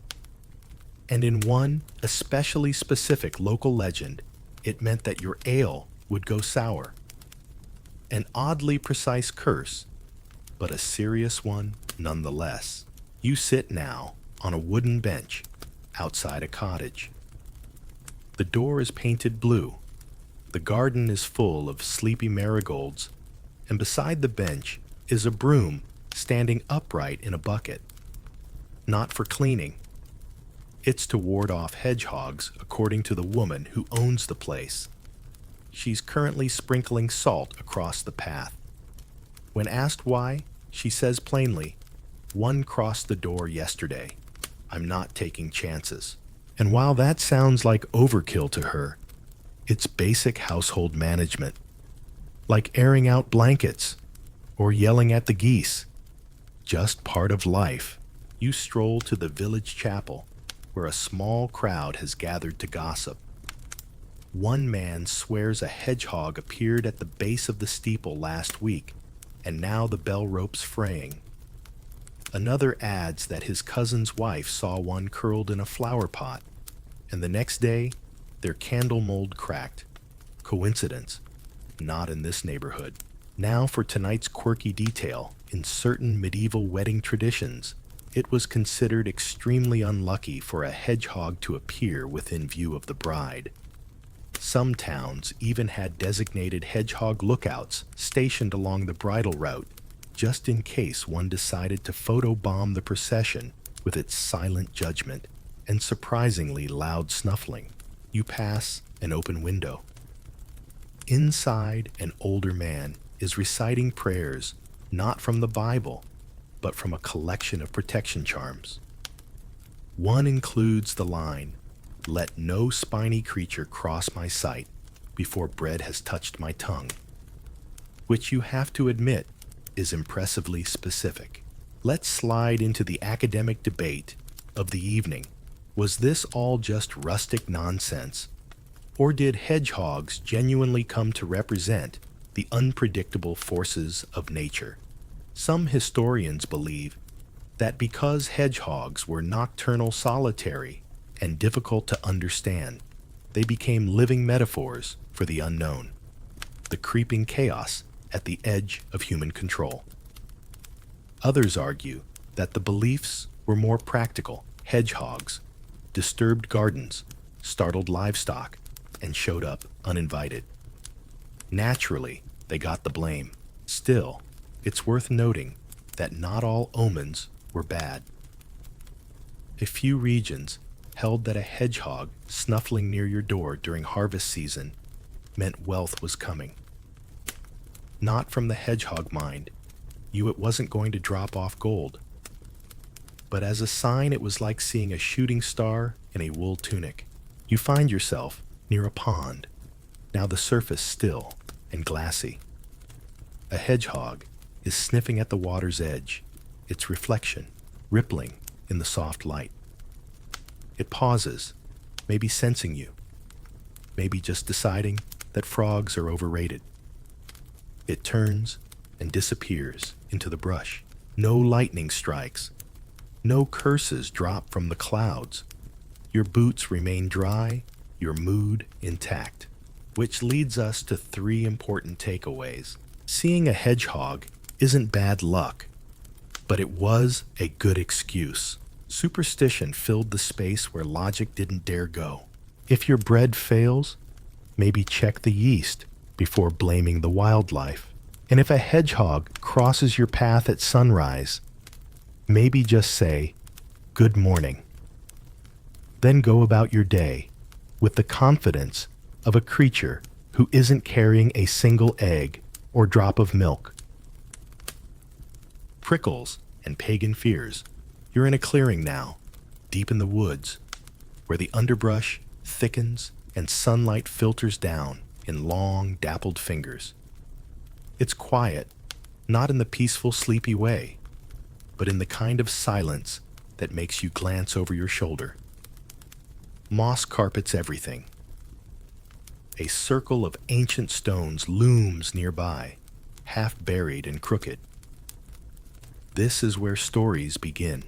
And in one especially specific local legend, it meant that your ale would go sour. An oddly precise curse, but a serious one nonetheless. You sit now on a wooden bench outside a cottage. The door is painted blue. The garden is full of sleepy marigolds, and beside the bench is a broom standing upright in a bucket. Not for cleaning. It's to ward off hedgehogs, according to the woman who owns the place. She's currently sprinkling salt across the path. When asked why, she says plainly, "One crossed the door yesterday. I'm not taking chances." And while that sounds like overkill to her, it's basic household management, like airing out blankets or yelling at the geese. Just part of life. You stroll to the village chapel, where a small crowd has gathered to gossip. One man swears a hedgehog appeared at the base of the steeple last week, and now the bell rope's fraying. Another adds that his cousin's wife saw one curled in a flower pot, and the next day, their candle mold cracked. Coincidence? Not in this neighborhood. Now for tonight's quirky detail. In certain medieval wedding traditions, it was considered extremely unlucky for a hedgehog to appear within view of the bride. Some towns even had designated hedgehog lookouts stationed along the bridal route, just in case one decided to photobomb the procession with its silent judgment and surprisingly loud snuffling. You pass an open window. Inside, an older man is reciting prayers, not from the Bible, but from a collection of protection charms. One includes the line, "Let no spiny creature cross my sight before bread has touched my tongue," which you have to admit is impressively specific. Let's slide into the academic debate of the evening. Was this all just rustic nonsense, or did hedgehogs genuinely come to represent the unpredictable forces of nature? Some historians believe that because hedgehogs were nocturnal, solitary, and difficult to understand, they became living metaphors for the unknown, the creeping chaos at the edge of human control. Others argue that the beliefs were more practical. Hedgehogs disturbed gardens, startled livestock, and showed up uninvited. Naturally, they got the blame. Still, it's worth noting that not all omens were bad. A few regions held that a hedgehog snuffling near your door during harvest season meant wealth was coming. Not from the hedgehog mind, it wasn't going to drop off gold. But as a sign, it was like seeing a shooting star in a wool tunic. You find yourself near a pond, now the surface still and glassy. A hedgehog is sniffing at the water's edge, its reflection rippling in the soft light. It pauses, maybe sensing you, maybe just deciding that frogs are overrated. It turns and disappears into the brush. No lightning strikes. No curses drop from the clouds. Your boots remain dry, your mood intact. Which leads us to 3 important takeaways. Seeing a hedgehog isn't bad luck. But it was a good excuse. Superstition filled the space where logic didn't dare go. If your bread fails, maybe check the yeast before blaming the wildlife. And if a hedgehog crosses your path at sunrise, maybe just say, "Good morning." Then go about your day with the confidence of a creature who isn't carrying a single egg or drop of milk. Prickles and pagan fears. You're in a clearing now, deep in the woods, where the underbrush thickens and sunlight filters down in long, dappled fingers. It's quiet, not in the peaceful, sleepy way, but in the kind of silence that makes you glance over your shoulder. Moss carpets everything. A circle of ancient stones looms nearby, half buried and crooked. This is where stories begin,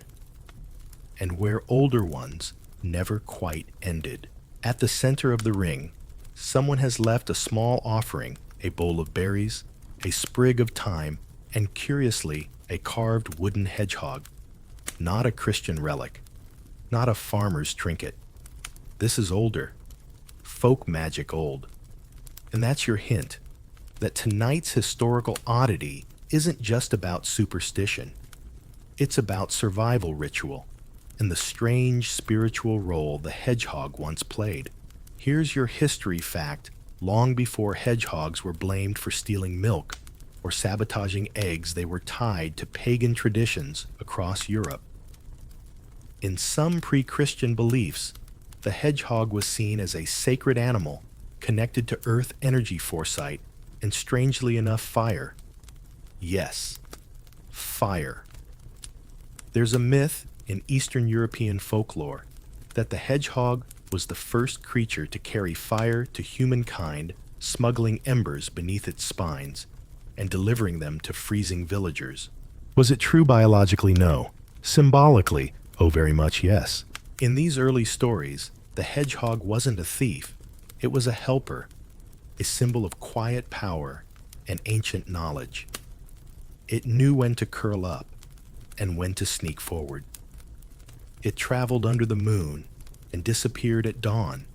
and where older ones never quite ended. At the center of the ring, someone has left a small offering, a bowl of berries, a sprig of thyme, and curiously, a carved wooden hedgehog. Not a Christian relic, not a farmer's trinket. This is older, folk magic old. And that's your hint that tonight's historical oddity isn't just about superstition. It's about survival ritual and the strange spiritual role the hedgehog once played. Here's your history fact. Long before hedgehogs were blamed for stealing milk or sabotaging eggs, they were tied to pagan traditions across Europe. In some pre-Christian beliefs, the hedgehog was seen as a sacred animal connected to earth energy foresight and, strangely enough, fire. Yes, fire. There's a myth in Eastern European folklore that the hedgehog was the first creature to carry fire to humankind, smuggling embers beneath its spines and delivering them to freezing villagers. Was it true biologically? No. Symbolically, oh, very much yes. In these early stories, the hedgehog wasn't a thief. It was a helper, a symbol of quiet power and ancient knowledge. It knew when to curl up and when to sneak forward. It traveled under the moon and disappeared at dawn.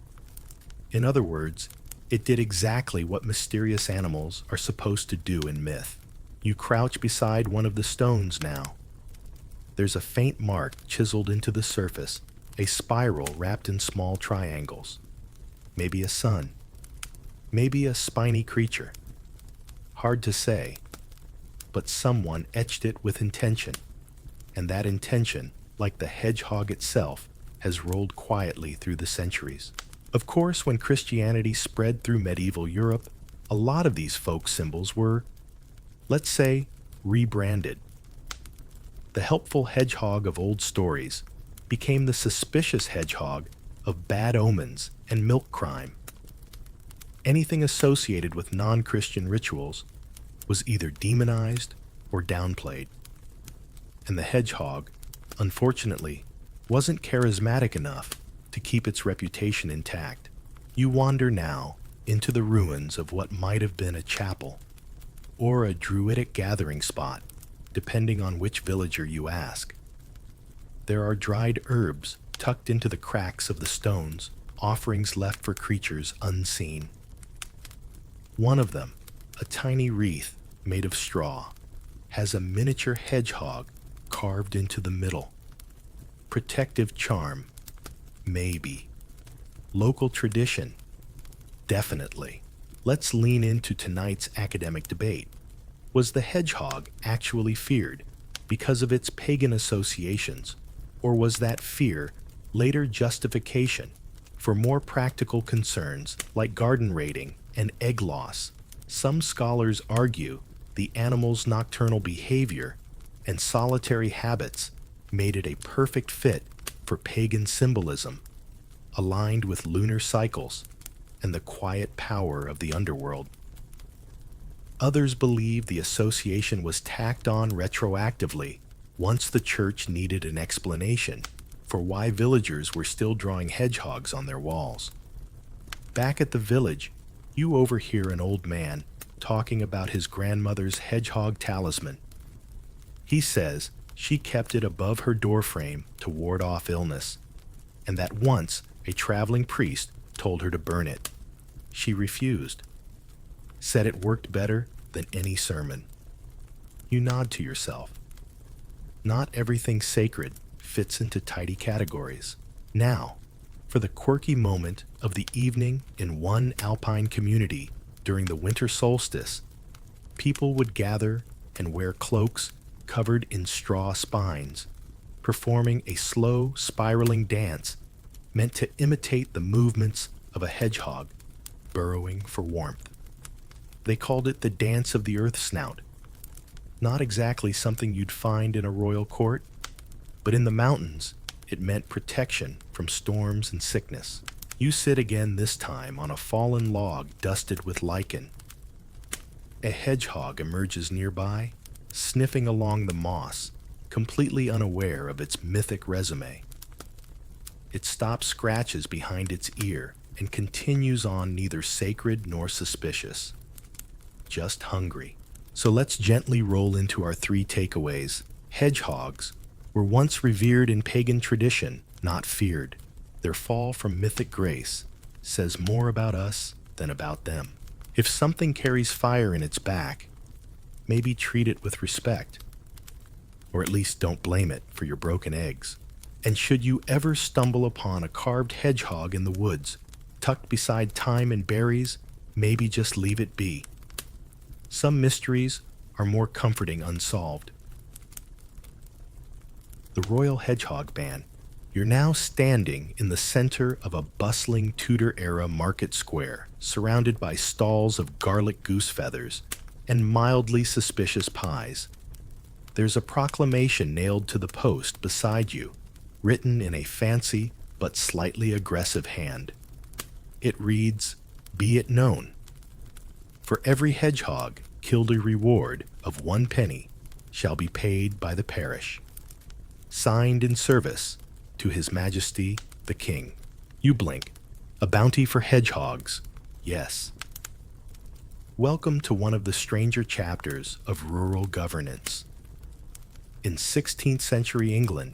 In other words, it did exactly what mysterious animals are supposed to do in myth. You crouch beside one of the stones now. There's a faint mark chiseled into the surface, a spiral wrapped in small triangles. Maybe a sun. Maybe a spiny creature. Hard to say, but someone etched it with intention, and that intention, like the hedgehog itself, has rolled quietly through the centuries. Of course, when Christianity spread through medieval Europe, a lot of these folk symbols were, let's say, rebranded. The helpful hedgehog of old stories became the suspicious hedgehog of bad omens and milk crime. Anything associated with non-Christian rituals was either demonized or downplayed. And the hedgehog, unfortunately, wasn't charismatic enough to keep its reputation intact. You wander now into the ruins of what might have been a chapel or a druidic gathering spot, depending on which villager you ask. There are dried herbs tucked into the cracks of the stones, offerings left for creatures unseen. One of them, a tiny wreath made of straw, has a miniature hedgehog carved into the middle. Protective charm, maybe. Local tradition, definitely. Let's lean into tonight's academic debate. Was the hedgehog actually feared because of its pagan associations, or was that fear later justification for more practical concerns like garden raiding and egg loss? Some scholars argue the animal's nocturnal behavior and solitary habits made it a perfect fit for pagan symbolism, aligned with lunar cycles and the quiet power of the underworld. Others believe the association was tacked on retroactively once the church needed an explanation for why villagers were still drawing hedgehogs on their walls. Back at the village, you overhear an old man talking about his grandmother's hedgehog talisman. He says She kept it above her doorframe to ward off illness, and that once a traveling priest told her to burn it. She refused, said it worked better than any sermon. You nod to yourself. Not everything sacred fits into tidy categories. Now, for the quirky moment of the evening in one alpine community during the winter solstice, people would gather and wear cloaks covered in straw spines, performing a slow, spiraling dance meant to imitate the movements of a hedgehog burrowing for warmth. They called it the Dance of the Earth Snout. Not exactly something you'd find in a royal court, but in the mountains, it meant protection from storms and sickness. You sit again this time on a fallen log dusted with lichen. A hedgehog emerges nearby, sniffing along the moss, completely unaware of its mythic resume. It stops scratches behind its ear and continues on, neither sacred nor suspicious. Just hungry. So let's gently roll into our three takeaways. Hedgehogs were once revered in pagan tradition, not feared. Their fall from mythic grace says more about us than about them. If something carries fire in its back, maybe treat it with respect, or at least don't blame it for your broken eggs. And should you ever stumble upon a carved hedgehog in the woods, tucked beside thyme and berries, maybe just leave it be. Some mysteries are more comforting unsolved. The Royal Hedgehog Ban. You're now standing in the center of a bustling Tudor-era market square, surrounded by stalls of garlic goose feathers and mildly suspicious pies. There's a proclamation nailed to the post beside you, written in a fancy but slightly aggressive hand. It reads, "Be it known. For every hedgehog killed, a reward of 1 penny shall be paid by the parish. Signed in service to His Majesty the King." You blink. A bounty for hedgehogs. Yes. Welcome to one of the stranger chapters of rural governance. In 16th century England,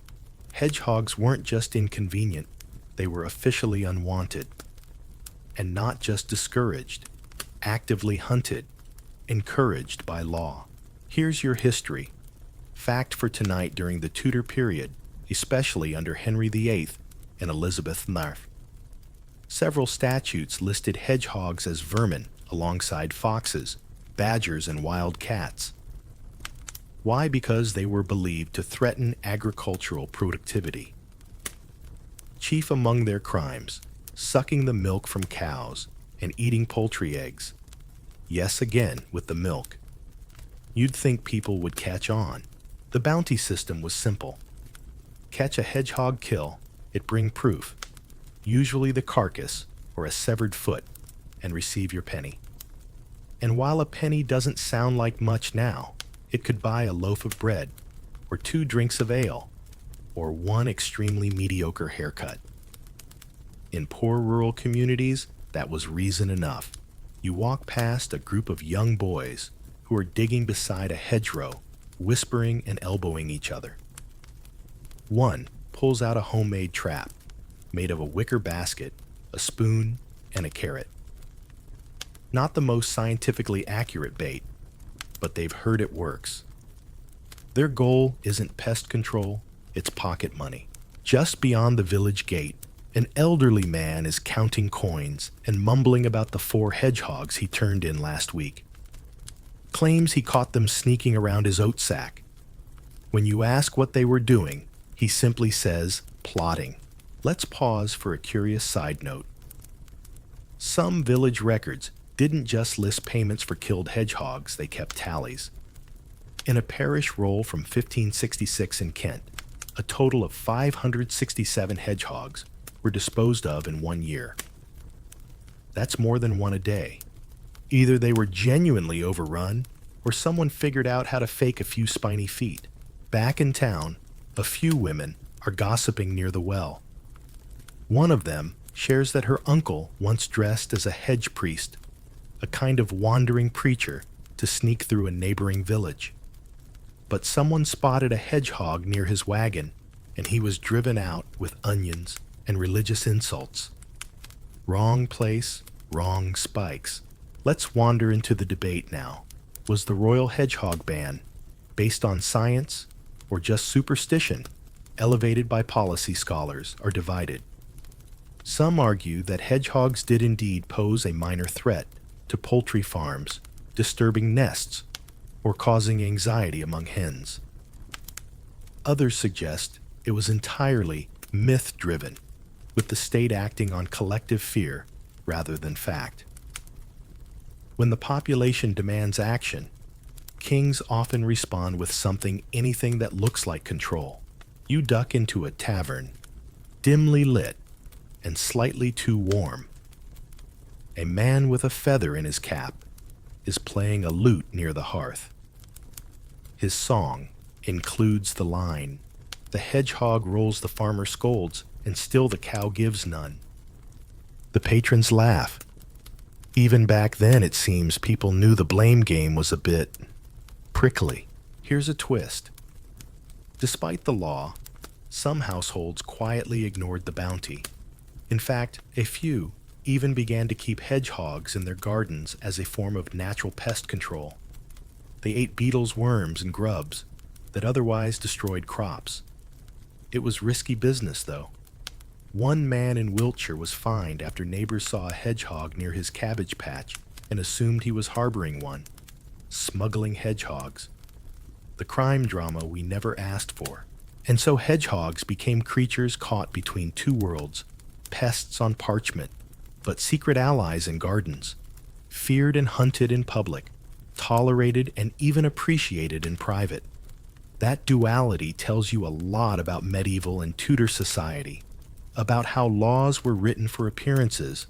hedgehogs weren't just inconvenient, they were officially unwanted. And not just discouraged, actively hunted, encouraged by law. Here's your history. Fact for tonight: during the Tudor period, especially under Henry VIII and Elizabeth I, several statutes listed hedgehogs as vermin alongside foxes, badgers, and wild cats. Why? Because they were believed to threaten agricultural productivity. Chief among their crimes, sucking the milk from cows and eating poultry eggs. Yes, again with the milk. You'd think people would catch on. The bounty system was simple. Catch a hedgehog kill, it bring proof, usually the carcass or a severed foot, and receive your penny. And while a penny doesn't sound like much now, it could buy a loaf of bread, or 2 drinks of ale, or 1 extremely mediocre haircut. In poor rural communities, that was reason enough. You walk past a group of young boys who are digging beside a hedgerow, whispering and elbowing each other. One pulls out a homemade trap, made of a wicker basket, a spoon, and a carrot. Not the most scientifically accurate bait, but they've heard it works. Their goal isn't pest control, it's pocket money. Just beyond the village gate, an elderly man is counting coins and mumbling about the 4 hedgehogs he turned in last week. Claims he caught them sneaking around his oat sack. When you ask what they were doing, he simply says, plotting. Let's pause for a curious side note. Some village records didn't just list payments for killed hedgehogs, they kept tallies. In a parish roll from 1566 in Kent, a total of 567 hedgehogs were disposed of in 1 year. That's more than 1 a day. Either they were genuinely overrun, or someone figured out how to fake a few spiny feet. Back in town, a few women are gossiping near the well. One of them shares that her uncle once dressed as a hedge priest, a kind of wandering preacher, to sneak through a neighboring village. but someone spotted a hedgehog near his wagon, and he was driven out with onions and religious insults. Wrong place, wrong spikes. Let's wander into the debate now. Was the royal hedgehog ban based on science or just superstition? Elevated by policy scholars are divided. Some argue that hedgehogs did indeed pose a minor threat to poultry farms, disturbing nests, or causing anxiety among hens. Others suggest it was entirely myth-driven, with the state acting on collective fear rather than fact. When the population demands action, kings often respond with anything that looks like control. You duck into a tavern, dimly lit and slightly too warm. A man with a feather in his cap is playing a lute near the hearth. His song includes the line, "The hedgehog rolls, the farmer scolds, and still the cow gives none." The patrons laugh. Even back then, it seems people knew the blame game was a bit prickly. Here's a twist. Despite the law, some households quietly ignored the bounty. In fact, a few even began to keep hedgehogs in their gardens as a form of natural pest control. They ate beetles, worms, and grubs that otherwise destroyed crops. It was risky business, though. One man in Wiltshire was fined after neighbors saw a hedgehog near his cabbage patch and assumed he was harboring one, smuggling hedgehogs. The crime drama we never asked for. And so hedgehogs became creatures caught between two worlds, pests on parchment, but secret allies in gardens, feared and hunted in public, tolerated and even appreciated in private. That duality tells you a lot about medieval and Tudor society, about how laws were written for appearances,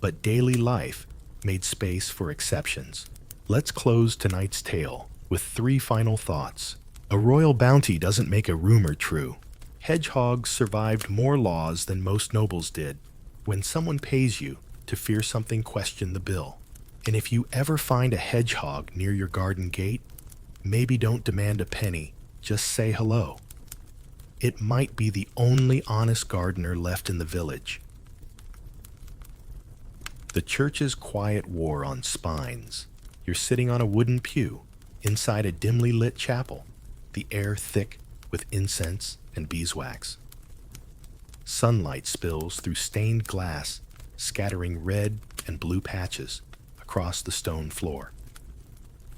but daily life made space for exceptions. Let's close tonight's tale with 3 final thoughts. A royal bounty doesn't make a rumor true. Hedgehogs survived more laws than most nobles did. When someone pays you to fear something, question the bill. And if you ever find a hedgehog near your garden gate, maybe don't demand a penny, just say hello. It might be the only honest gardener left in the village. The church's quiet war on spines. You're sitting on a wooden pew inside a dimly lit chapel, the air thick with incense and beeswax. Sunlight spills through stained glass, scattering red and blue patches across the stone floor.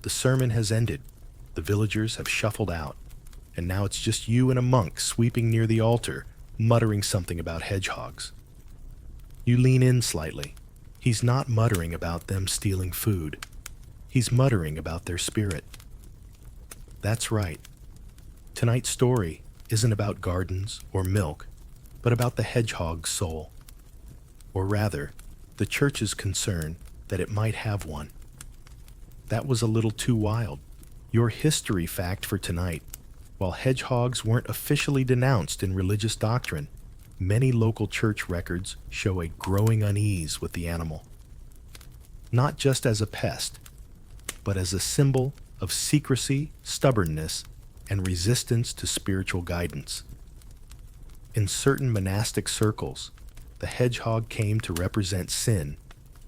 The sermon has ended. The villagers have shuffled out, and now it's just you and a monk sweeping near the altar, muttering something about hedgehogs. You lean in slightly. He's not muttering about them stealing food. He's muttering about their spirit. That's right. Tonight's story isn't about gardens or milk, but about the hedgehog's soul. Or rather, the church's concern that it might have one. That was a little too wild. Your history fact for tonight: while hedgehogs weren't officially denounced in religious doctrine, many local church records show a growing unease with the animal. Not just as a pest, but as a symbol of secrecy, stubbornness, and resistance to spiritual guidance. In certain monastic circles, the hedgehog came to represent sin,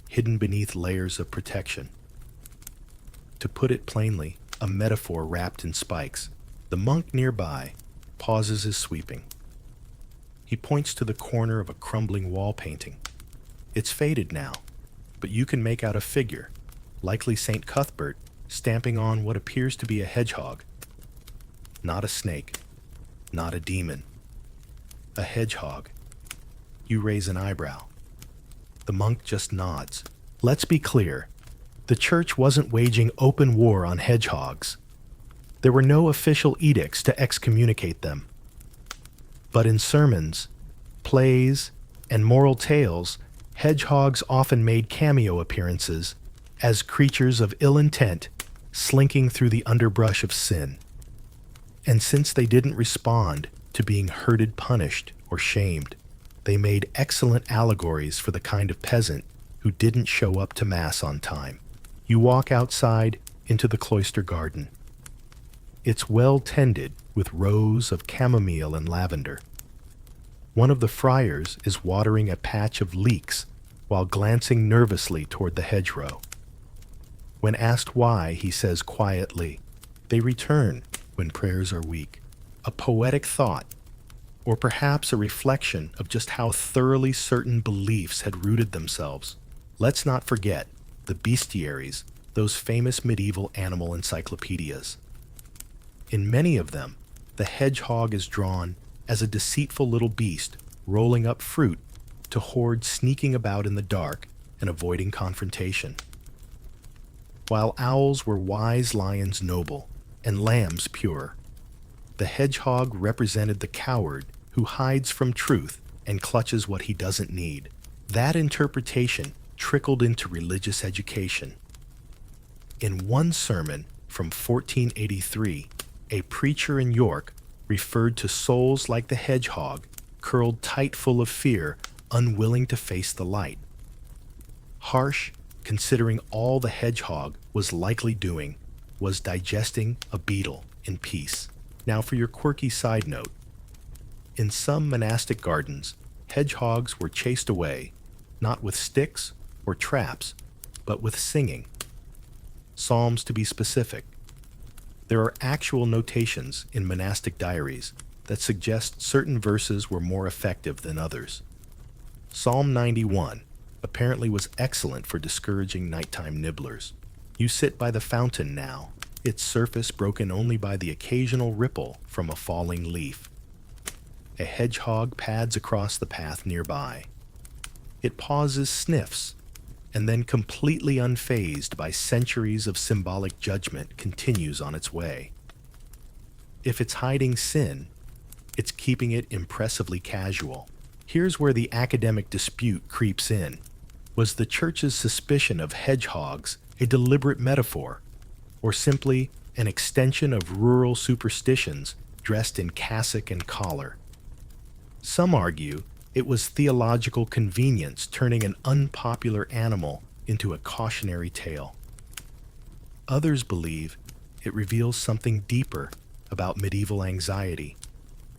hidden beneath layers of protection. To put it plainly, a metaphor wrapped in spikes. The monk nearby pauses his sweeping. He points to the corner of a crumbling wall painting. It's faded now, but you can make out a figure, likely St. Cuthbert, stamping on what appears to be a hedgehog. Not a snake, not a demon. A hedgehog. You raise an eyebrow. The monk just nods. Let's be clear. The church wasn't waging open war on hedgehogs. There were no official edicts to excommunicate them. But in sermons, plays, and moral tales, hedgehogs often made cameo appearances as creatures of ill intent slinking through the underbrush of sin. And since they didn't respond to being herded, punished, or shamed, they made excellent allegories for the kind of peasant who didn't show up to Mass on time. You walk outside into the cloister garden. It's well tended with rows of chamomile and lavender. One of the friars is watering a patch of leeks while glancing nervously toward the hedgerow. When asked why, he says quietly, "They return when prayers are weak." A poetic thought, or perhaps a reflection of just how thoroughly certain beliefs had rooted themselves. Let's not forget the bestiaries, those famous medieval animal encyclopedias. In many of them, the hedgehog is drawn as a deceitful little beast rolling up fruit to hoard, sneaking about in the dark and avoiding confrontation. While owls were wise lions noble and lambs pure, the hedgehog represented the coward who hides from truth and clutches what he doesn't need. That interpretation trickled into religious education. In one sermon from 1483, a preacher in York referred to souls like the hedgehog, curled tight full of fear, unwilling to face the light. Harsh, considering all the hedgehog was likely doing was digesting a beetle in peace. Now for your quirky side note. In some monastic gardens, hedgehogs were chased away, not with sticks or traps, but with singing. Psalms to be specific. There are actual notations in monastic diaries that suggest certain verses were more effective than others. Psalm 91 apparently was excellent for discouraging nighttime nibblers. You sit by the fountain now, its surface broken only by the occasional ripple from a falling leaf. A hedgehog pads across the path nearby. It pauses, sniffs, and then, completely unfazed by centuries of symbolic judgment, continues on its way. If it's hiding sin, it's keeping it impressively casual. Here's where the academic dispute creeps in. Was the church's suspicion of hedgehogs a deliberate metaphor, or simply an extension of rural superstitions dressed in cassock and collar? Some argue it was theological convenience turning an unpopular animal into a cautionary tale. Others believe it reveals something deeper about medieval anxiety,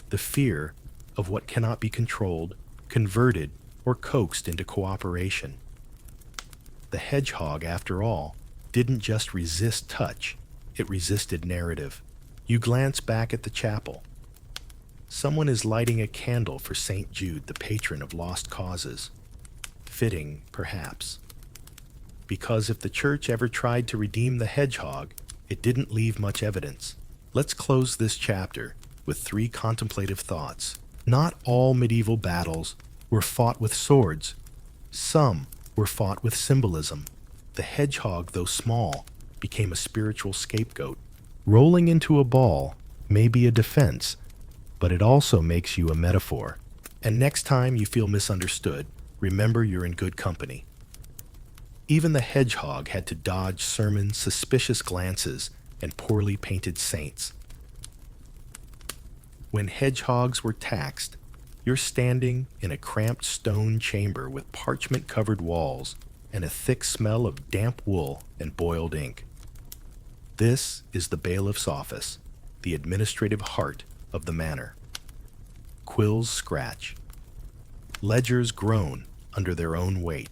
the fear of what cannot be controlled, converted, or coaxed into cooperation. The hedgehog, after all, didn't just resist touch, it resisted narrative. You glance back at the chapel. Someone is lighting a candle for St. Jude, the patron of lost causes. Fitting, perhaps. Because if the church ever tried to redeem the hedgehog, it didn't leave much evidence. Let's close this chapter with 3 contemplative thoughts. Not all medieval battles were fought with swords. Some were fought with symbolism. The hedgehog, though small, became a spiritual scapegoat. Rolling into a ball may be a defense, but it also makes you a metaphor. And next time you feel misunderstood, remember you're in good company. Even the hedgehog had to dodge sermons, suspicious glances, and poorly painted saints. When hedgehogs were taxed, you're standing in a cramped stone chamber with parchment-covered walls and a thick smell of damp wool and boiled ink. This is the bailiff's office, the administrative heart of the manor. Quills scratch. Ledgers groan under their own weight.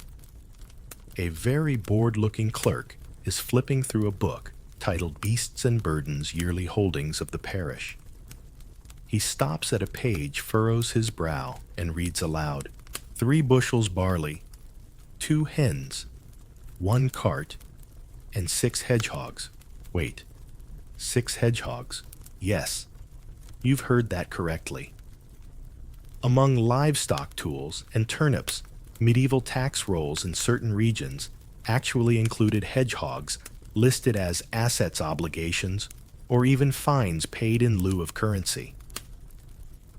A very bored-looking clerk is flipping through a book titled Beasts and Burdens, Yearly Holdings of the Parish. He stops at a page, furrows his brow, and reads aloud, 3 bushels barley, 2 hens, 1 cart, and 6 hedgehogs. Wait, 6 hedgehogs. Yes, you've heard that correctly. Among livestock tools and turnips, medieval tax rolls in certain regions actually included hedgehogs listed as assets obligations or even fines paid in lieu of currency.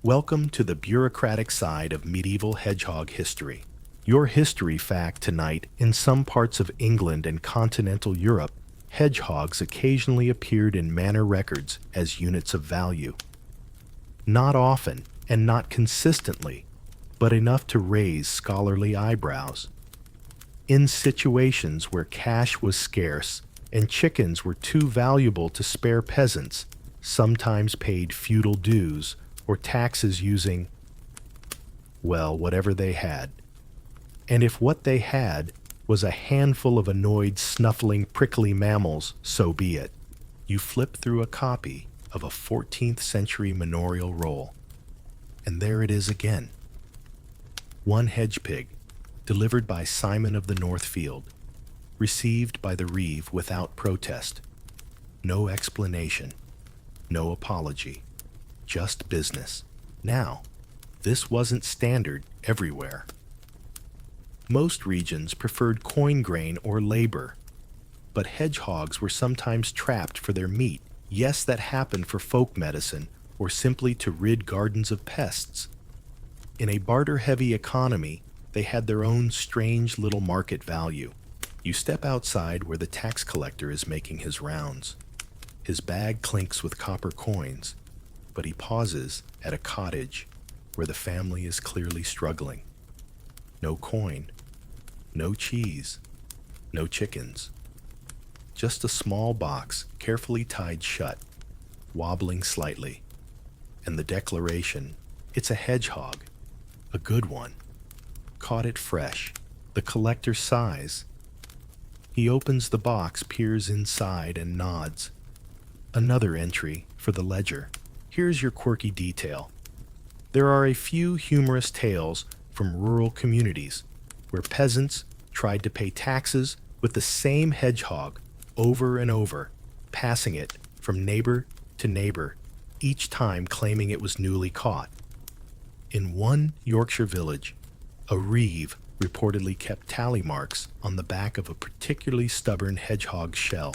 Welcome to the bureaucratic side of medieval hedgehog history. Your history fact tonight: in some parts of England and continental Europe, hedgehogs occasionally appeared in manor records as units of value. Not often and not consistently, but enough to raise scholarly eyebrows. In situations where cash was scarce and chickens were too valuable to spare peasants, sometimes paid feudal dues or taxes using, well, whatever they had. And if what they had was a handful of annoyed, snuffling, prickly mammals, so be it. You flip through a copy of a 14th century manorial roll, and there it is again. One hedge pig, delivered by Simon of the Northfield, received by the reeve without protest. No explanation, no apology, just business. Now, this wasn't standard everywhere. Most regions preferred coin grain or labor, but hedgehogs were sometimes trapped for their meat. Yes, that happened for folk medicine or simply to rid gardens of pests. In a barter-heavy economy, they had their own strange little market value. You step outside where the tax collector is making his rounds. His bag clinks with copper coins, but he pauses at a cottage where the family is clearly struggling. No coin, no cheese, no chickens. Just a small box carefully tied shut, wobbling slightly, and the declaration, it's a hedgehog, a good one. Caught it fresh. The collector sighs. He opens the box, peers inside, and nods. Another entry for the ledger. Here's your quirky detail. There are a few humorous tales from rural communities where peasants tried to pay taxes with the same hedgehog over and over, passing it from neighbor to neighbor, each time claiming it was newly caught. In one Yorkshire village, a reeve reportedly kept tally marks on the back of a particularly stubborn hedgehog shell.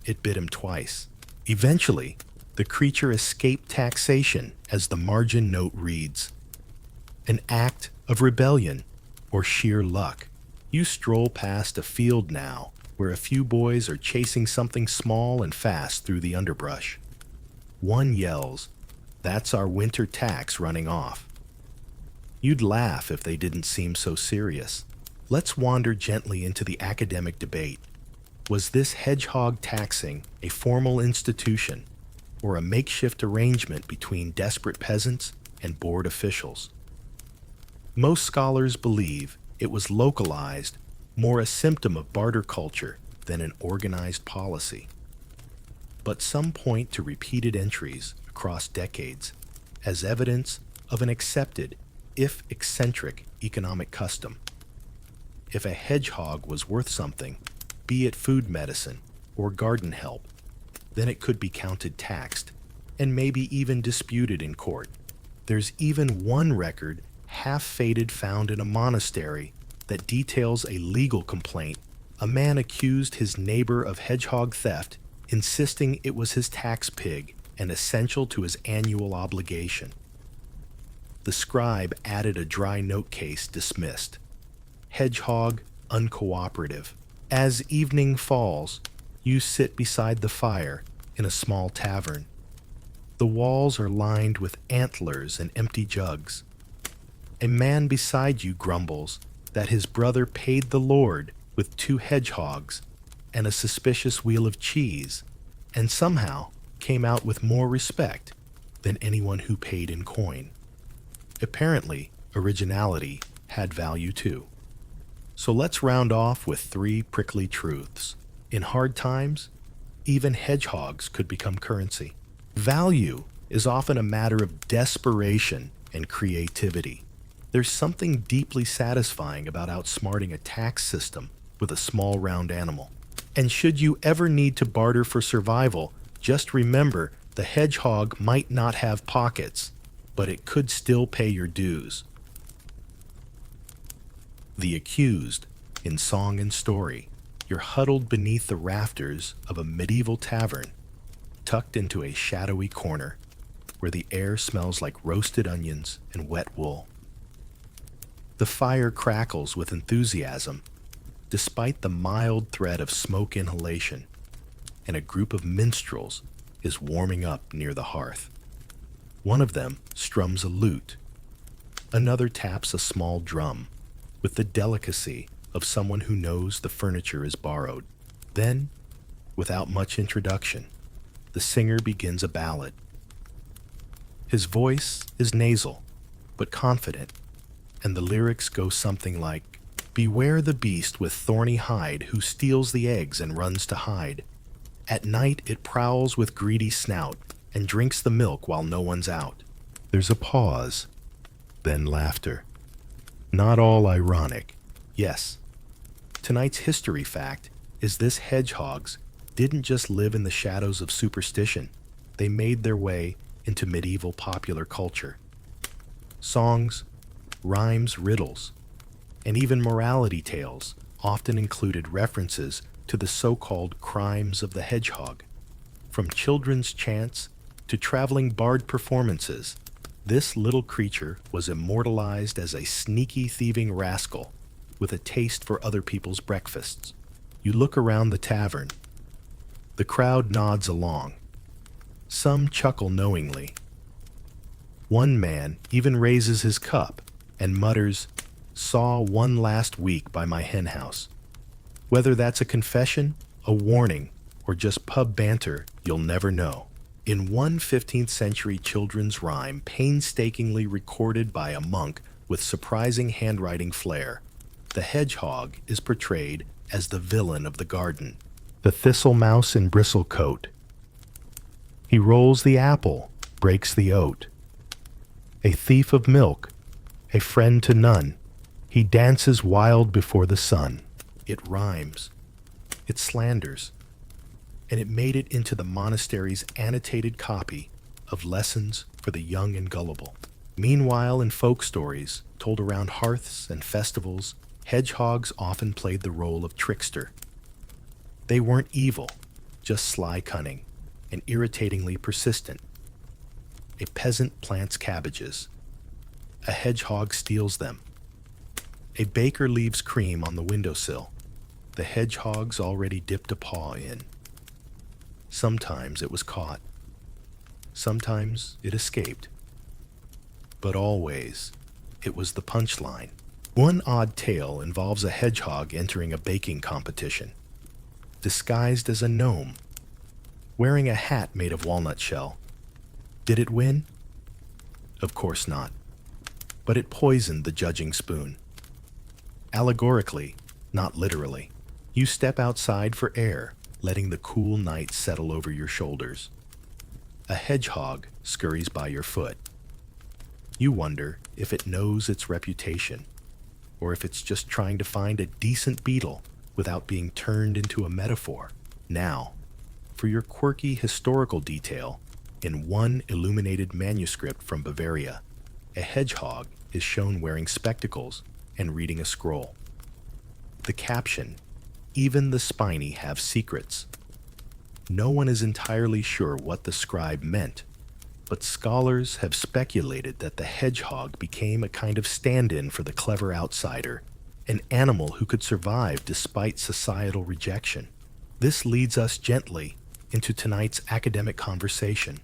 It bit him twice. Eventually, the creature escaped taxation, as the margin note reads. An act of rebellion or sheer luck. You stroll past a field now where a few boys are chasing something small and fast through the underbrush. One yells, "That's our winter tax running off." You'd laugh if they didn't seem so serious. Let's wander gently into the academic debate. Was this hedgehog taxing a formal institution or a makeshift arrangement between desperate peasants and board officials? Most scholars believe it was localized, more a symptom of barter culture than an organized policy. But some point to repeated entries across decades as evidence of an accepted, if eccentric, economic custom. If a hedgehog was worth something, be it food medicine or garden help, then it could be counted taxed, and maybe even disputed in court. There's even one record, half-faded, found in a monastery that details a legal complaint. A man accused his neighbor of hedgehog theft, insisting it was his tax pig and essential to his annual obligation. The scribe added a dry note case dismissed. Hedgehog uncooperative. As evening falls, you sit beside the fire in a small tavern. The walls are lined with antlers and empty jugs. A man beside you grumbles that his brother paid the Lord with 2 hedgehogs and a suspicious wheel of cheese, and somehow came out with more respect than anyone who paid in coin. Apparently, originality had value too. So let's round off with 3 prickly truths. In hard times, even hedgehogs could become currency. Value is often a matter of desperation and creativity. There's something deeply satisfying about outsmarting a tax system with a small round animal. And should you ever need to barter for survival, just remember the hedgehog might not have pockets, but it could still pay your dues. The accused, in song and story, you're huddled beneath the rafters of a medieval tavern, tucked into a shadowy corner where the air smells like roasted onions and wet wool. The fire crackles with enthusiasm, despite the mild threat of smoke inhalation, and a group of minstrels is warming up near the hearth. One of them strums a lute. Another taps a small drum, with the delicacy of someone who knows the furniture is borrowed. Then, without much introduction, the singer begins a ballad. His voice is nasal, but confident, and the lyrics go something like, "Beware the beast with thorny hide who steals the eggs and runs to hide. At night it prowls with greedy snout and drinks the milk while no one's out." There's a pause, then laughter. Not all ironic. Yes, tonight's history fact is this hedgehogs didn't just live in the shadows of superstition. They made their way into medieval popular culture. Songs, rhymes, riddles, and even morality tales often included references to the so-called crimes of the hedgehog. From children's chants to traveling bard performances, this little creature was immortalized as a sneaky thieving rascal with a taste for other people's breakfasts. You look around the tavern. The crowd nods along. Some chuckle knowingly. One man even raises his cup and mutters, "Saw one last week by my hen house." Whether that's a confession, a warning, or just pub banter, you'll never know. In one 15th century children's rhyme painstakingly recorded by a monk with surprising handwriting flair, the hedgehog is portrayed as the villain of the garden, the thistle mouse in bristlecoat. He rolls the apple, breaks the oat. A thief of milk, a friend to none, he dances wild before the sun. It rhymes, it slanders, and it made it into the monastery's annotated copy of Lessons for the Young and Gullible. Meanwhile, in folk stories told around hearths and festivals, hedgehogs often played the role of trickster. They weren't evil, just sly cunning and irritatingly persistent. A peasant plants cabbages. A hedgehog steals them. A baker leaves cream on the windowsill. The hedgehog's already dipped a paw in. Sometimes it was caught. Sometimes it escaped. But always, it was the punchline. One odd tale involves a hedgehog entering a baking competition, disguised as a gnome, wearing a hat made of walnut shell. Did it win? Of course not. But it poisoned the judging spoon. Allegorically, not literally. You step outside for air, letting the cool night settle over your shoulders. A hedgehog scurries by your foot. You wonder if it knows its reputation, or if it's just trying to find a decent beetle without being turned into a metaphor. Now, for your quirky historical detail, in one illuminated manuscript from Bavaria, a hedgehog is shown wearing spectacles and reading a scroll. The caption, "Even the spiny have secrets." No one is entirely sure what the scribe meant, but scholars have speculated that the hedgehog became a kind of stand-in for the clever outsider, an animal who could survive despite societal rejection. This leads us gently into tonight's academic conversation.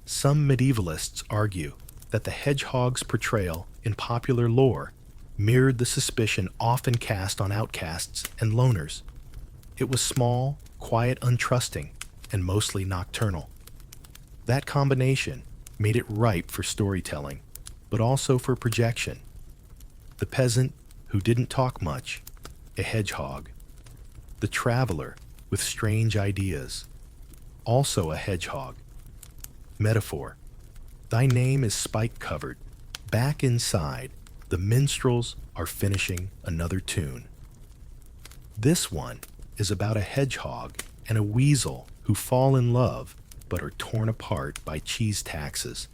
Some medievalists argue that the hedgehog's portrayal in popular lore mirrored the suspicion often cast on outcasts and loners. It was small, quiet, untrusting, and mostly nocturnal. That combination made it ripe for storytelling, but also for projection. The peasant who didn't talk much, a hedgehog. The traveler with strange ideas, also a hedgehog. Metaphor. Thy name is spike covered. Back inside, the minstrels are finishing another tune. This one is about a hedgehog and a weasel who fall in love but are torn apart by cheese taxes.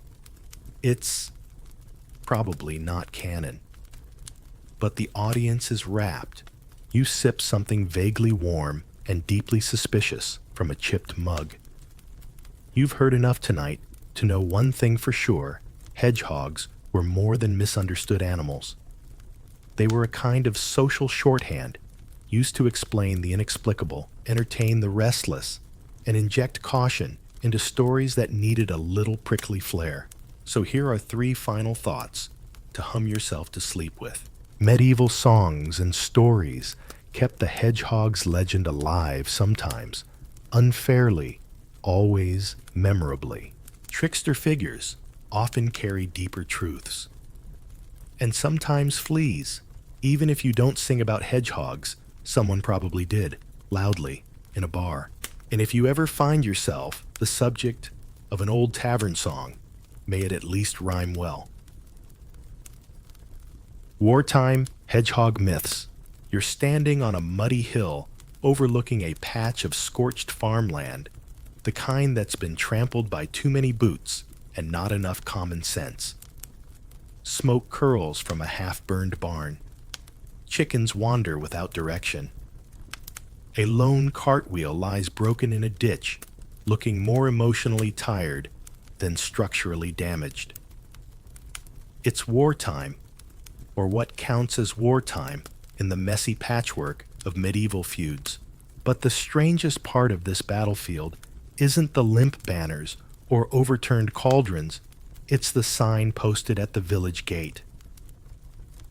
It's probably not canon. But the audience is rapt. You sip something vaguely warm and deeply suspicious from a chipped mug. You've heard enough tonight to know one thing for sure: hedgehogs were more than misunderstood animals. They were a kind of social shorthand used to explain the inexplicable, entertain the restless, and inject caution into stories that needed a little prickly flair. So here are 3 final thoughts to hum yourself to sleep with. Medieval songs and stories kept the hedgehog's legend alive sometimes, unfairly, always memorably. Trickster figures often carry deeper truths. And sometimes fleas. Even if you don't sing about hedgehogs, someone probably did, loudly, in a bar. And if you ever find yourself the subject of an old tavern song, may it at least rhyme well. Wartime hedgehog myths. You're standing on a muddy hill overlooking a patch of scorched farmland, the kind that's been trampled by too many boots and not enough common sense. Smoke curls from a half-burned barn. Chickens wander without direction. A lone cartwheel lies broken in a ditch, looking more emotionally tired than structurally damaged. It's wartime, or what counts as wartime in the messy patchwork of medieval feuds. But the strangest part of this battlefield isn't the limp banners or overturned cauldrons, it's the sign posted at the village gate.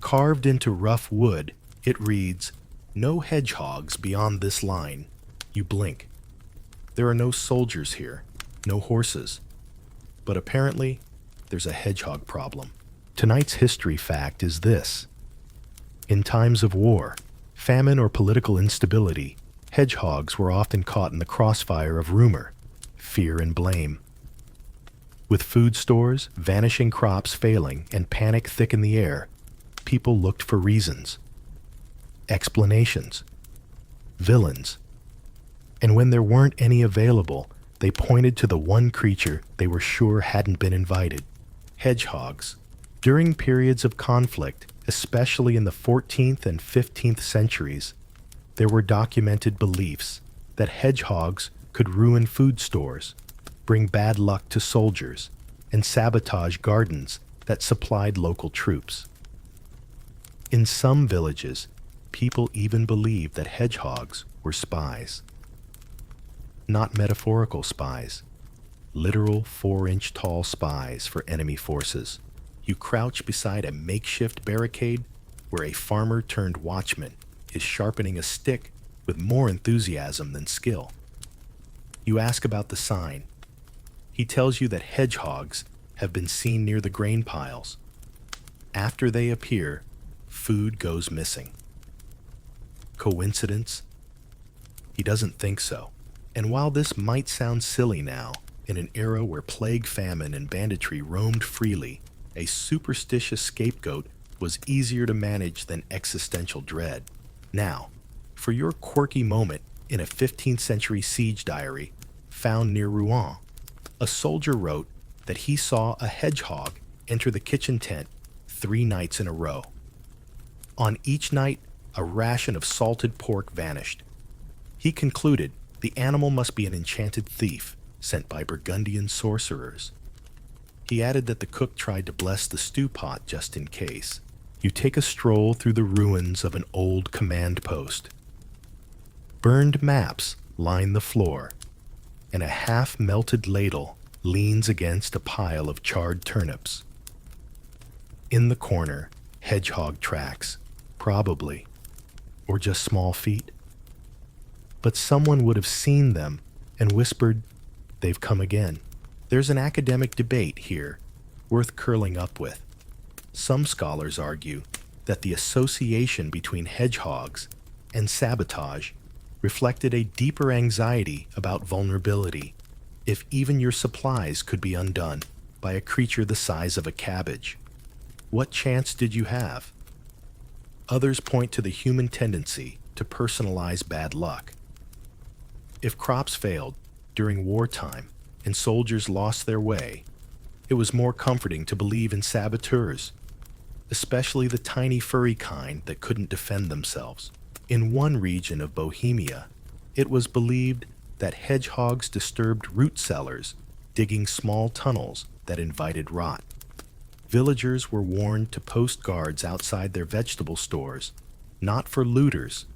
Carved into rough wood, it reads, "No hedgehogs beyond this line." You blink. There are no soldiers here, no horses. But apparently, there's a hedgehog problem. Tonight's history fact is this. In times of war, famine, or political instability, hedgehogs were often caught in the crossfire of rumor, fear, and blame. With food stores, vanishing crops failing, and panic thick in the air, people looked for reasons, explanations, villains. And when there weren't any available, they pointed to the one creature they were sure hadn't been invited: hedgehogs. During periods of conflict, especially in the 14th and 15th centuries, there were documented beliefs that hedgehogs could ruin food stores, bring bad luck to soldiers, and sabotage gardens that supplied local troops. In some villages, people even believed that hedgehogs were spies. Not metaphorical spies, literal 4-inch tall spies for enemy forces. You crouch beside a makeshift barricade where a farmer turned watchman is sharpening a stick with more enthusiasm than skill. You ask about the sign. He tells you that hedgehogs have been seen near the grain piles. After they appear, food goes missing. Coincidence? He doesn't think so. And while this might sound silly now, in an era where plague, famine, and banditry roamed freely, a superstitious scapegoat was easier to manage than existential dread. Now, for your quirky moment in a 15th century siege diary found near Rouen, a soldier wrote that he saw a hedgehog enter the kitchen tent 3 nights in a row. On each night, a ration of salted pork vanished. He concluded the animal must be an enchanted thief sent by Burgundian sorcerers. He added that the cook tried to bless the stew pot just in case. You take a stroll through the ruins of an old command post. Burned maps line the floor, and a half-melted ladle leans against a pile of charred turnips. In the corner, hedgehog tracks, probably, or just small feet. But someone would have seen them and whispered, "They've come again." There's an academic debate here worth curling up with. Some scholars argue that the association between hedgehogs and sabotage reflected a deeper anxiety about vulnerability, if even your supplies could be undone by a creature the size of a cabbage. What chance did you have? Others point to the human tendency to personalize bad luck. If crops failed during wartime and soldiers lost their way, it was more comforting to believe in saboteurs, especially the tiny furry kind that couldn't defend themselves. In one region of Bohemia, it was believed that hedgehogs disturbed root cellars, digging small tunnels that invited rot. Villagers were warned to post guards outside their vegetable stores, not for looters,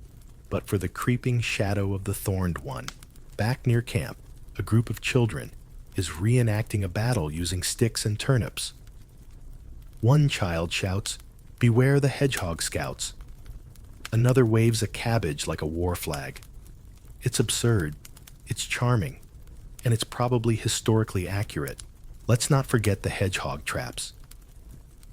but for the creeping shadow of the thorned one. Back near camp, a group of children is reenacting a battle using sticks and turnips. One child shouts, "Beware the hedgehog scouts." Another waves a cabbage like a war flag. It's absurd. It's charming. and it's probably historically accurate. Let's not forget the hedgehog traps.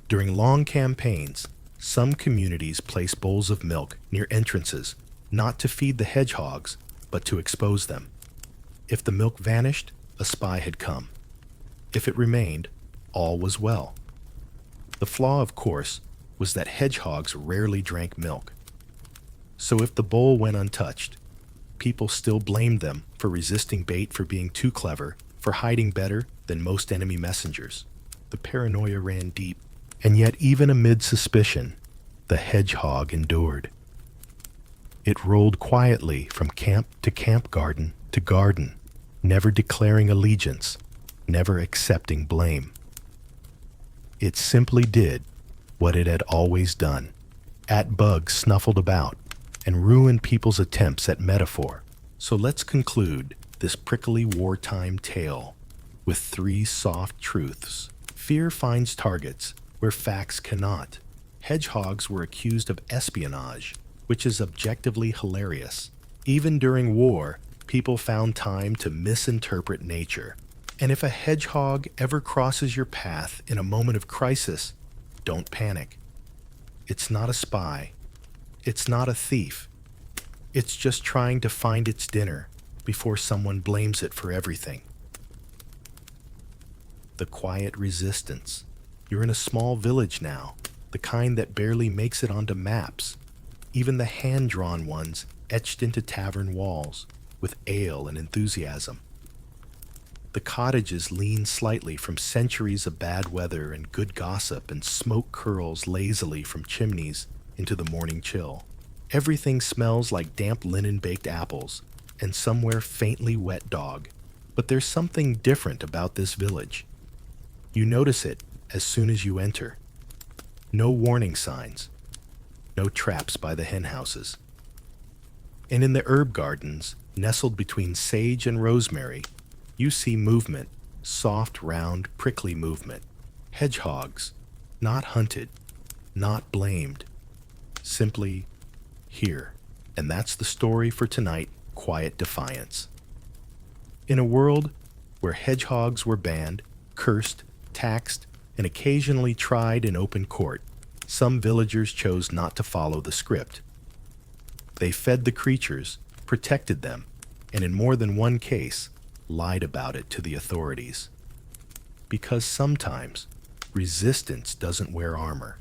During long campaigns, some communities place bowls of milk near entrances, not to feed the hedgehogs, but to expose them. If the milk vanished, a spy had come. If it remained, all was well. The flaw, of course, was that hedgehogs rarely drank milk. So if the bowl went untouched, people still blamed them for resisting bait, for being too clever, for hiding better than most enemy messengers. The paranoia ran deep, and yet even amid suspicion, the hedgehog endured. It rolled quietly from camp to camp, garden to garden, never declaring allegiance, never accepting blame. It simply did what it had always done. At bugs snuffled about and ruined people's attempts at metaphor. So let's conclude this prickly wartime tale with 3 soft truths. Fear finds targets where facts cannot. Hedgehogs were accused of espionage, which is objectively hilarious. Even during war, people found time to misinterpret nature. And if a hedgehog ever crosses your path in a moment of crisis, don't panic. It's not a spy. It's not a thief. It's just trying to find its dinner before someone blames it for everything. The quiet resistance. You're in a small village now, the kind that barely makes it onto maps, even the hand-drawn ones etched into tavern walls with ale and enthusiasm. The cottages lean slightly from centuries of bad weather and good gossip, and smoke curls lazily from chimneys into the morning chill. Everything smells like damp linen-baked apples and somewhere faintly wet dog. But there's something different about this village. You notice it as soon as you enter. No warning signs, no traps by the henhouses. And in the herb gardens, nestled between sage and rosemary, you see movement, soft, round, prickly movement. Hedgehogs, not hunted, not blamed, simply here. And that's the story for tonight, Quiet Defiance. In a world where hedgehogs were banned, cursed, taxed, and occasionally tried in open court, some villagers chose not to follow the script. They fed the creatures, protected them, and in more than one case, lied about it to the authorities. Because sometimes resistance doesn't wear armor.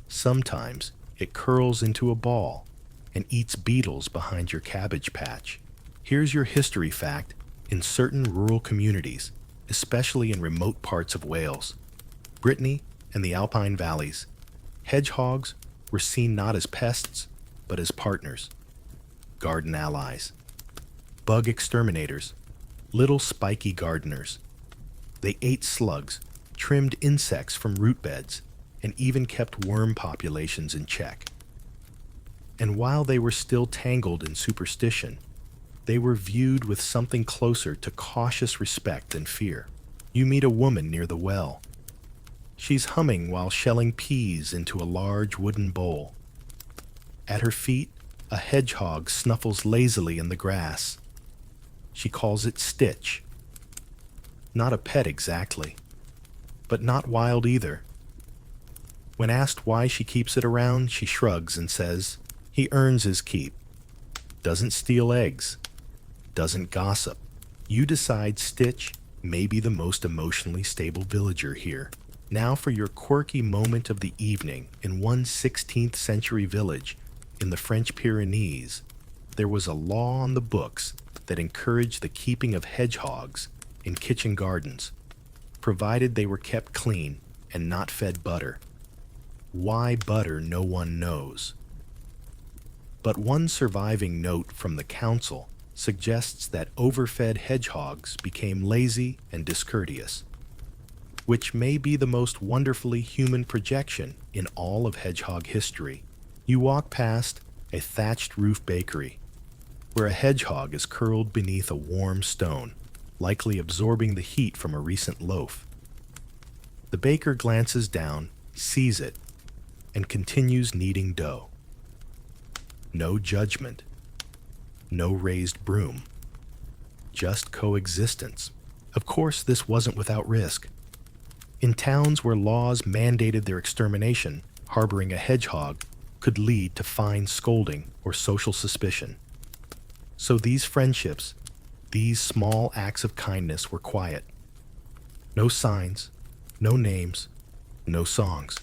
Sometimes it curls into a ball and eats beetles behind your cabbage patch. Here's your history fact. In certain rural communities, especially in remote parts of Wales, Brittany, and the Alpine valleys, hedgehogs were seen not as pests, but as partners, garden allies, bug exterminators, little spiky gardeners. They ate slugs, trimmed insects from root beds, and even kept worm populations in check. And while they were still tangled in superstition, they were viewed with something closer to cautious respect and fear. You meet a woman near the well. She's humming while shelling peas into a large wooden bowl. At her feet, a hedgehog snuffles lazily in the grass. She calls it Stitch. Not a pet exactly, but not wild either. When asked why she keeps it around, she shrugs and says, he earns his keep. Doesn't steal eggs. Doesn't gossip. You decide Stitch may be the most emotionally stable villager here. Now for your quirky moment of the evening. In one 16th century village in the French Pyrenees, there was a law on the books that encouraged the keeping of hedgehogs in kitchen gardens, provided they were kept clean and not fed butter. Why butter, no one knows. But one surviving note from the council suggests that overfed hedgehogs became lazy and discourteous, which may be the most wonderfully human projection in all of hedgehog history. You walk past a thatched roof bakery, where a hedgehog is curled beneath a warm stone, likely absorbing the heat from a recent loaf. The baker glances down, sees it, and continues kneading dough. No judgment, no raised broom. just coexistence. Of course, this wasn't without risk. In towns where laws mandated their extermination, harboring a hedgehog could lead to fine scolding or social suspicion. So these friendships, these small acts of kindness were quiet. No signs, no names, no songs.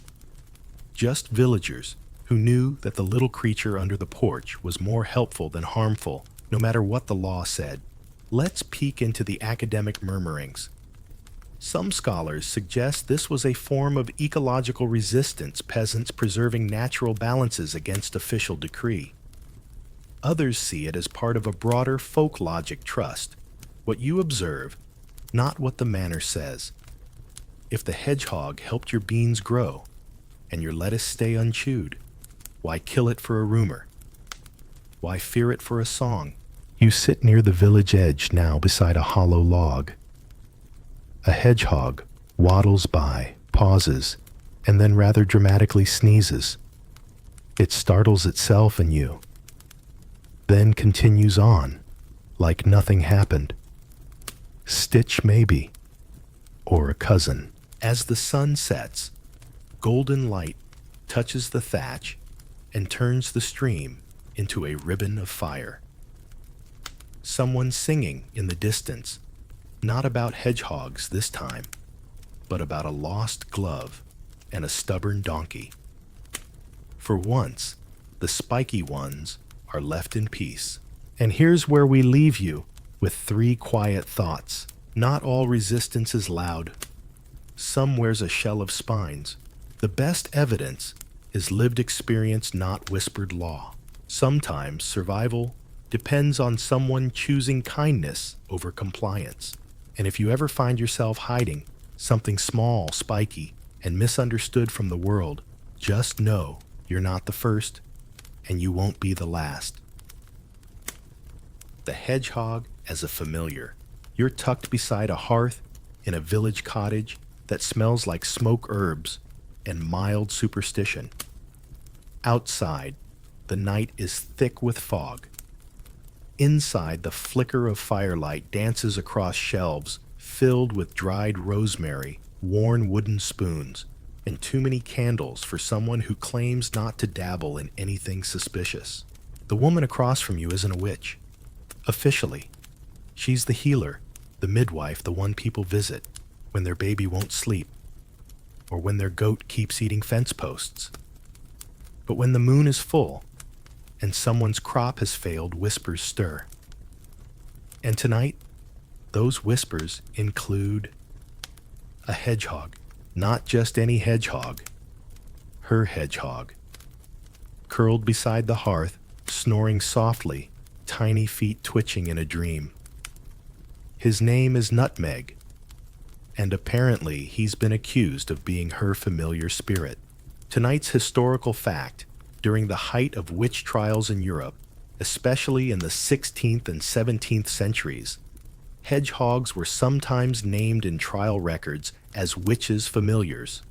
Just villagers who knew that the little creature under the porch was more helpful than harmful, no matter what the law said. Let's peek into the academic murmurings. Some scholars suggest this was a form of ecological resistance, peasants preserving natural balances against official decree. Others see it as part of a broader folk logic trust. What you observe, not what the manor says. If the hedgehog helped your beans grow, and your lettuce stay unchewed, why kill it for a rumor? Why fear it for a song? You sit near the village edge now beside a hollow log. A hedgehog waddles by, pauses, and then rather dramatically sneezes. It startles itself and you, then continues on, like nothing happened. Stitch maybe, or a cousin. As the sun sets, golden light touches the thatch and turns the stream into a ribbon of fire. Someone singing in the distance, not about hedgehogs this time, but about a lost glove and a stubborn donkey. For once, the spiky ones are left in peace. And here's where we leave you with 3 quiet thoughts. Not all resistance is loud. Some wears a shell of spines. The best evidence is lived experience, not whispered law. Sometimes survival depends on someone choosing kindness over compliance. And if you ever find yourself hiding something small, spiky, and misunderstood from the world, just know you're not the first, and you won't be the last. The hedgehog as a familiar. You're tucked beside a hearth in a village cottage that smells like smoke herbs and mild superstition. Outside, the night is thick with fog. Inside, the flicker of firelight dances across shelves filled with dried rosemary, worn wooden spoons, and too many candles for someone who claims not to dabble in anything suspicious. The woman across from you isn't a witch. Officially, she's the healer, the midwife, the one people visit when their baby won't sleep, or when their goat keeps eating fence posts. But when the moon is full, and someone's crop has failed, whispers stir. And tonight, those whispers include a hedgehog. Not just any hedgehog. Her hedgehog. Curled beside the hearth, snoring softly, tiny feet twitching in a dream. His name is Nutmeg, and apparently he's been accused of being her familiar spirit. Tonight's historical fact: during the height of witch trials in Europe, especially in the 16th and 17th centuries, hedgehogs were sometimes named in trial records as witches' familiars.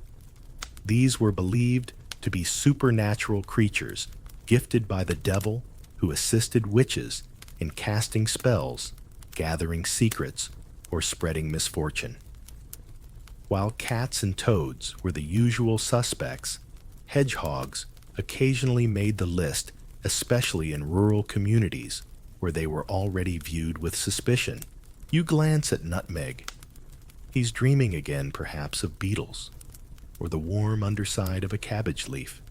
These were believed to be supernatural creatures gifted by the devil who assisted witches in casting spells, gathering secrets, or spreading misfortune. While cats and toads were the usual suspects, hedgehogs occasionally made the list, especially in rural communities where they were already viewed with suspicion. You glance at Nutmeg. He's dreaming again, perhaps, of beetles, or the warm underside of a cabbage leaf.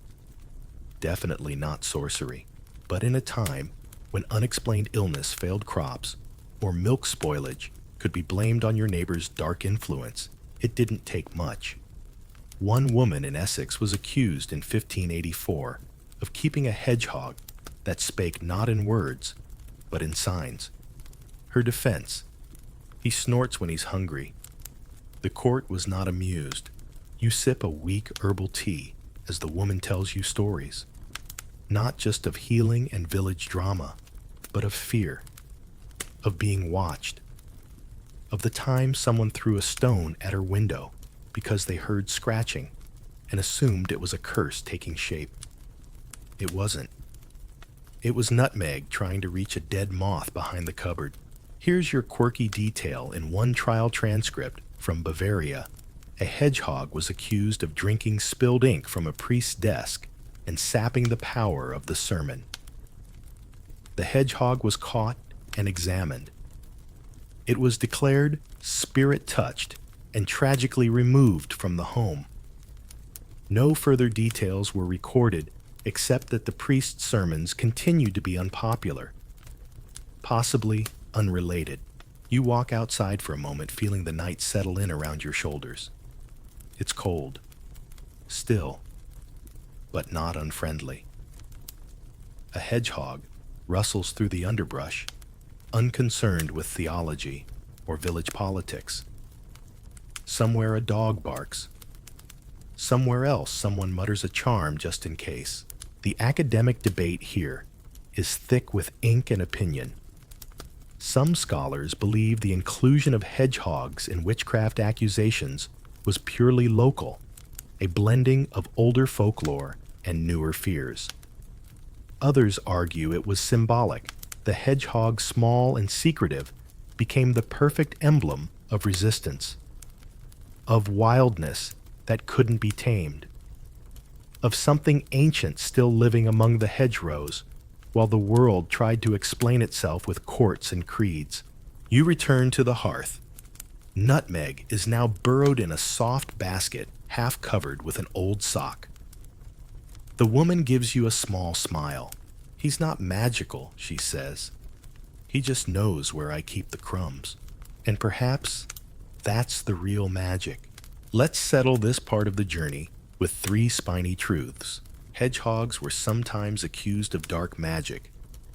Definitely not sorcery, but in a time when unexplained illness failed crops, or milk spoilage could be blamed on your neighbor's dark influence, it didn't take much. One woman in Essex was accused in 1584 of keeping a hedgehog that spake not in words, but in signs. Her defense: he snorts when he's hungry. The court was not amused. You sip a weak herbal tea as the woman tells you stories, not just of healing and village drama, but of fear, of being watched, of the time someone threw a stone at her window because they heard scratching and assumed it was a curse taking shape. It wasn't. It was Nutmeg trying to reach a dead moth behind the cupboard. Here's your quirky detail in one trial transcript from Bavaria. A hedgehog was accused of drinking spilled ink from a priest's desk and sapping the power of the sermon. The hedgehog was caught and examined. It was declared spirit-touched and tragically removed from the home. No further details were recorded except that the priest's sermons continued to be unpopular, possibly unrelated. You walk outside for a moment, feeling the night settle in around your shoulders. It's cold, still, but not unfriendly. A hedgehog rustles through the underbrush, unconcerned with theology or village politics. Somewhere a dog barks. Somewhere else someone mutters a charm just in case. The academic debate here is thick with ink and opinion. Some scholars believe the inclusion of hedgehogs in witchcraft accusations was purely local, a blending of older folklore and newer fears. Others argue it was symbolic. The hedgehog, small and secretive, became the perfect emblem of resistance, of wildness that couldn't be tamed, of something ancient still living among the hedgerows, while the world tried to explain itself with courts and creeds. You return to the hearth. Nutmeg is now burrowed in a soft basket, half covered with an old sock. The woman gives you a small smile. "He's not magical," she says. "He just knows where I keep the crumbs." And perhaps that's the real magic. Let's settle this part of the journey with 3 spiny truths. Hedgehogs were sometimes accused of dark magic,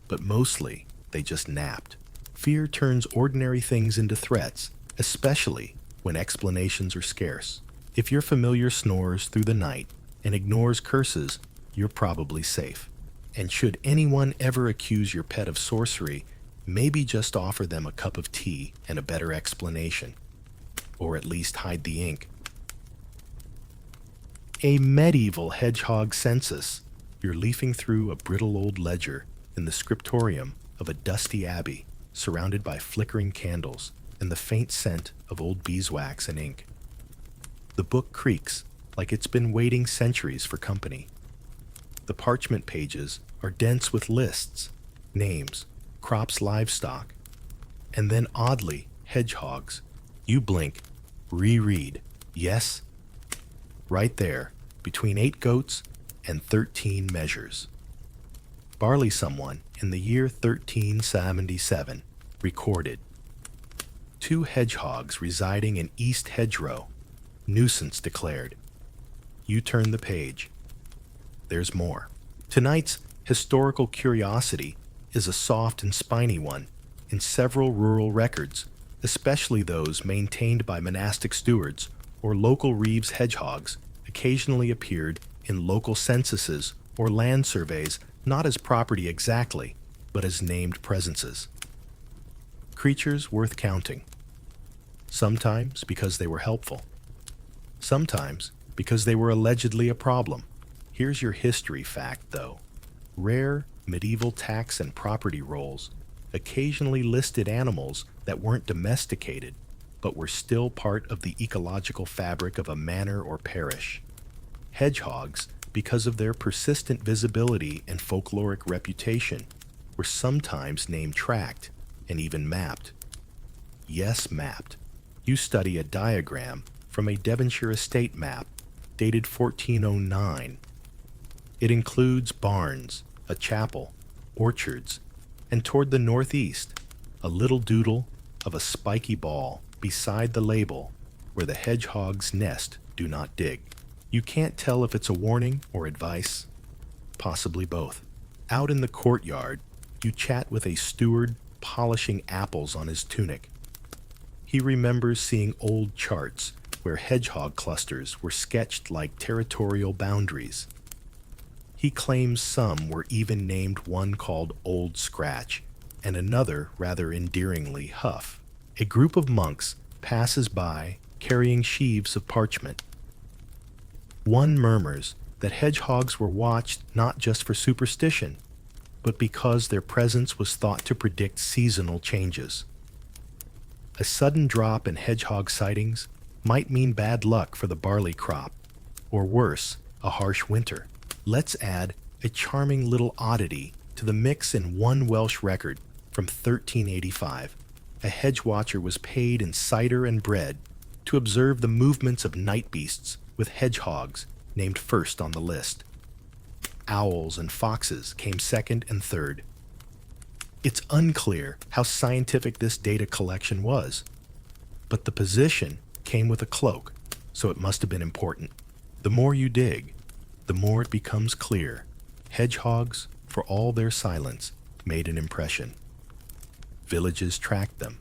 but mostly they just napped. Fear turns ordinary things into threats, especially when explanations are scarce. If your familiar snores through the night and ignores curses, you're probably safe. And should anyone ever accuse your pet of sorcery, maybe just offer them a cup of tea and a better explanation. Or at least hide the ink. A medieval hedgehog census. You're leafing through a brittle old ledger in the scriptorium of a dusty abbey, surrounded by flickering candles and the faint scent of old beeswax and ink. The book creaks like it's been waiting centuries for company. The parchment pages are dense with lists, names, crops, livestock, and then oddly, hedgehogs. You blink, reread. Yes, right there, between 8 goats and 13 measures. Barley someone in the year 1377 recorded 2 hedgehogs residing in East Hedgerow, nuisance declared. You turn the page. There's more. Tonight's historical curiosity is a soft and spiny one in several rural records, especially those maintained by monastic stewards or local reeves. Hedgehogs occasionally appeared in local censuses or land surveys, not as property exactly, but as named presences. Creatures worth counting. Sometimes because they were helpful. Sometimes because they were allegedly a problem. Here's your history fact, though. Rare medieval tax and property rolls occasionally listed animals that weren't domesticated, but were still part of the ecological fabric of a manor or parish. Hedgehogs, because of their persistent visibility and folkloric reputation, were sometimes name-tracked and even mapped. Yes, mapped. You study a diagram from a Devonshire estate map dated 1409. It includes barns, a chapel, orchards, and toward the northeast, a little doodle of a spiky ball beside the label where the hedgehogs nest. Do not dig. You can't tell if it's a warning or advice, possibly both. Out in the courtyard, you chat with a steward polishing apples on his tunic. He remembers seeing old charts where hedgehog clusters were sketched like territorial boundaries. He claims some were even named, one called Old Scratch, and another, rather endearingly, Huff. A group of monks passes by carrying sheaves of parchment. One murmurs that hedgehogs were watched not just for superstition, but because their presence was thought to predict seasonal changes. A sudden drop in hedgehog sightings might mean bad luck for the barley crop, or worse, a harsh winter. Let's add a charming little oddity to the mix in one Welsh record from 1385. A hedge watcher was paid in cider and bread to observe the movements of night beasts, with hedgehogs named first on the list. Owls and foxes came second and third. It's unclear how scientific this data collection was, but the position came with a cloak, so it must have been important. The more you dig, the more it becomes clear. Hedgehogs, for all their silence, made an impression. Villages tracked them.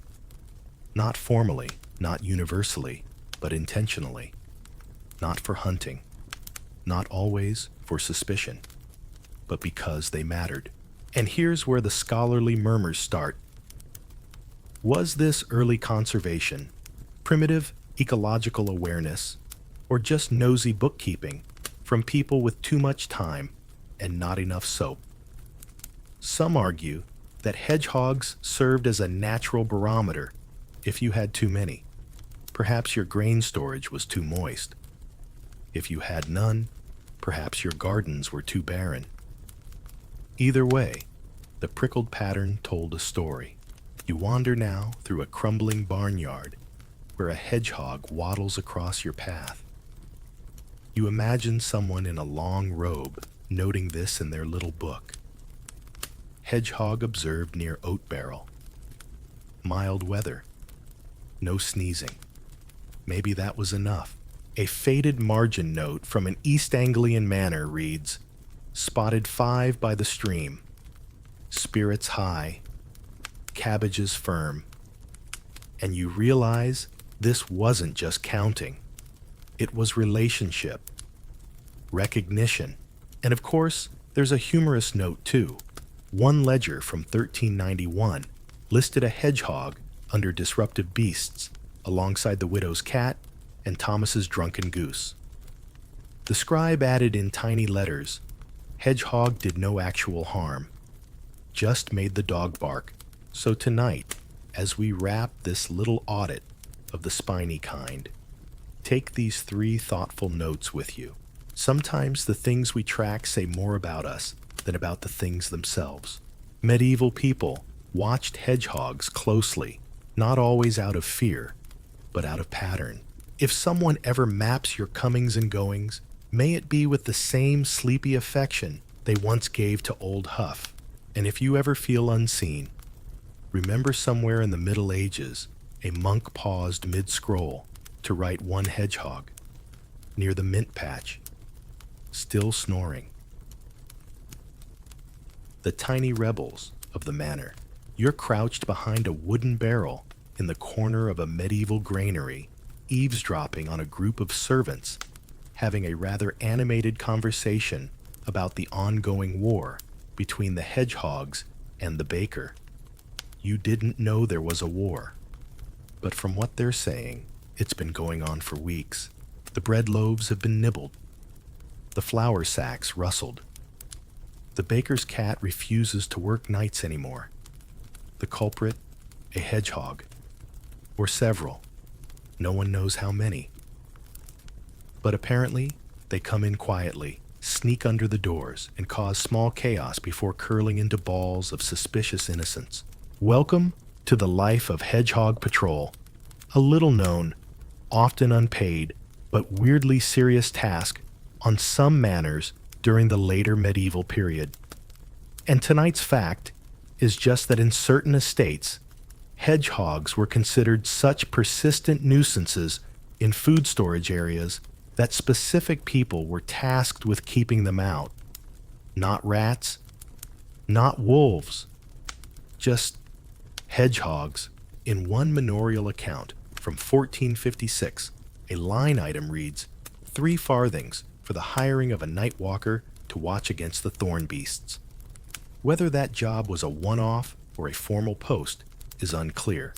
Not formally, not universally, but intentionally. Not for hunting. Not always for suspicion, but because they mattered. And here's where the scholarly murmurs start. Was this early conservation, primitive ecological awareness, or just nosy bookkeeping from people with too much time and not enough soap? Some argue that hedgehogs served as a natural barometer if you had too many. Perhaps your grain storage was too moist. If you had none, perhaps your gardens were too barren. Either way, the prickled pattern told a story. You wander now through a crumbling barnyard where a hedgehog waddles across your path. You imagine someone in a long robe noting this in their little book. Hedgehog observed near oat barrel. Mild weather. No sneezing. Maybe that was enough. A faded margin note from an East Anglian manor reads, "Spotted 5 by the stream. Spirits high. Cabbages firm." And you realize this wasn't just counting. It was relationship, recognition, and of course, there's a humorous note too. One ledger from 1391 listed a hedgehog under disruptive beasts alongside the widow's cat and Thomas's drunken goose. The scribe added in tiny letters, "Hedgehog did no actual harm, just made the dog bark." So tonight, as we wrap this little audit of the spiny kind, take these 3 thoughtful notes with you. Sometimes the things we track say more about us than about the things themselves. Medieval people watched hedgehogs closely, not always out of fear, but out of pattern. If someone ever maps your comings and goings, may it be with the same sleepy affection they once gave to Old Huff. And if you ever feel unseen, remember somewhere in the Middle Ages, a monk paused mid-scroll to write one hedgehog near the mint patch, still snoring. The tiny rebels of the manor. You're crouched behind a wooden barrel in the corner of a medieval granary, eavesdropping on a group of servants having a rather animated conversation about the ongoing war between the hedgehogs and the baker. You didn't know there was a war, but from what they're saying, it's been going on for weeks. The bread loaves have been nibbled. The flour sacks rustled. The baker's cat refuses to work nights anymore. The culprit, a hedgehog, or several. No one knows how many. But apparently, they come in quietly, sneak under the doors, and cause small chaos before curling into balls of suspicious innocence. Welcome to the life of Hedgehog Patrol, a little known, often unpaid, but weirdly serious task on some manors during the later medieval period. And tonight's fact is just that in certain estates, hedgehogs were considered such persistent nuisances in food storage areas that specific people were tasked with keeping them out. Not rats, not wolves, just hedgehogs. In one manorial account from 1456, a line item reads, 3 farthings for the hiring of a night walker to watch against the thorn beasts. Whether that job was a one-off or a formal post is unclear.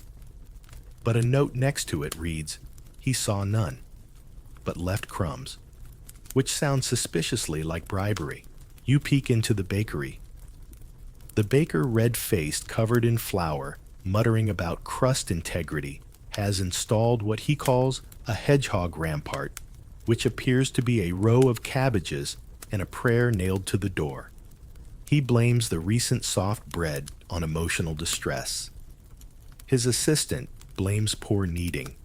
But a note next to it reads, he saw none, but left crumbs, which sounds suspiciously like bribery. You peek into the bakery. The baker, red-faced, covered in flour, muttering about crust integrity has installed what he calls a hedgehog rampart, which appears to be a row of cabbages and a prayer nailed to the door. He blames the recent soft bread on emotional distress. His assistant blames poor kneading.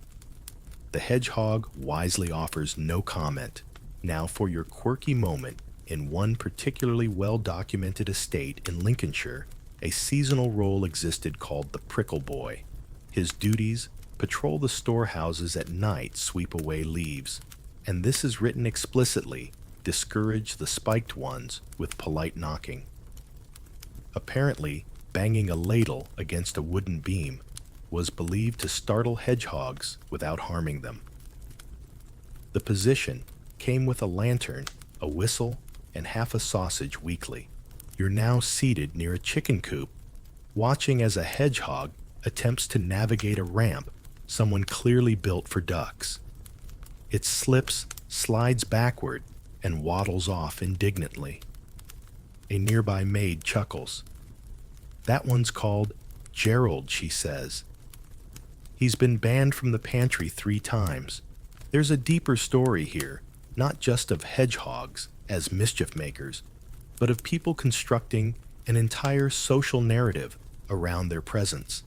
The hedgehog wisely offers no comment. Now for your quirky moment. In one particularly well-documented estate in Lincolnshire, a seasonal role existed called the prickle boy. His duties: patrol the storehouses at night, sweep away leaves, and this is written explicitly, discourage the spiked ones with polite knocking. Apparently, banging a ladle against a wooden beam was believed to startle hedgehogs without harming them. The position came with a lantern, a whistle, and half a sausage weekly. You're now seated near a chicken coop, watching as a hedgehog attempts to navigate a ramp someone clearly built for ducks. It slips, slides backward, and waddles off indignantly. A nearby maid chuckles. That one's called Gerald, she says. He's been banned from the pantry 3 times. There's a deeper story here, not just of hedgehogs as mischief makers, but of people constructing an entire social narrative around their presence.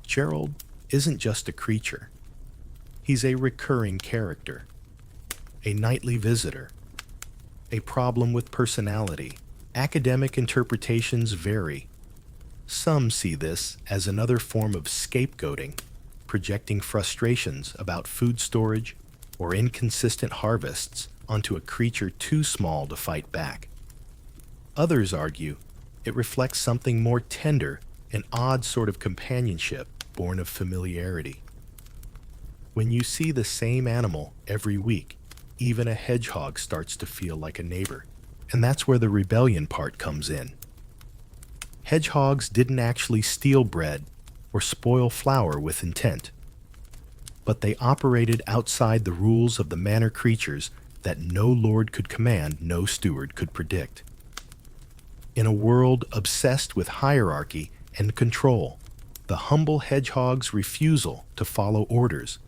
Gerald isn't just a creature. He's a recurring character, a nightly visitor, a problem with personality. Academic interpretations vary. Some see this as another form of scapegoating, projecting frustrations about food storage or inconsistent harvests onto a creature too small to fight back. Others argue it reflects something more tender, an odd sort of companionship born of familiarity. When you see the same animal every week, even a hedgehog starts to feel like a neighbor. And that's where the rebellion part comes in. Hedgehogs didn't actually steal bread or spoil flour with intent, but they operated outside the rules of the manor creatures that no lord could command, no steward could predict. In a world obsessed with hierarchy and control, the humble hedgehog's refusal to follow orders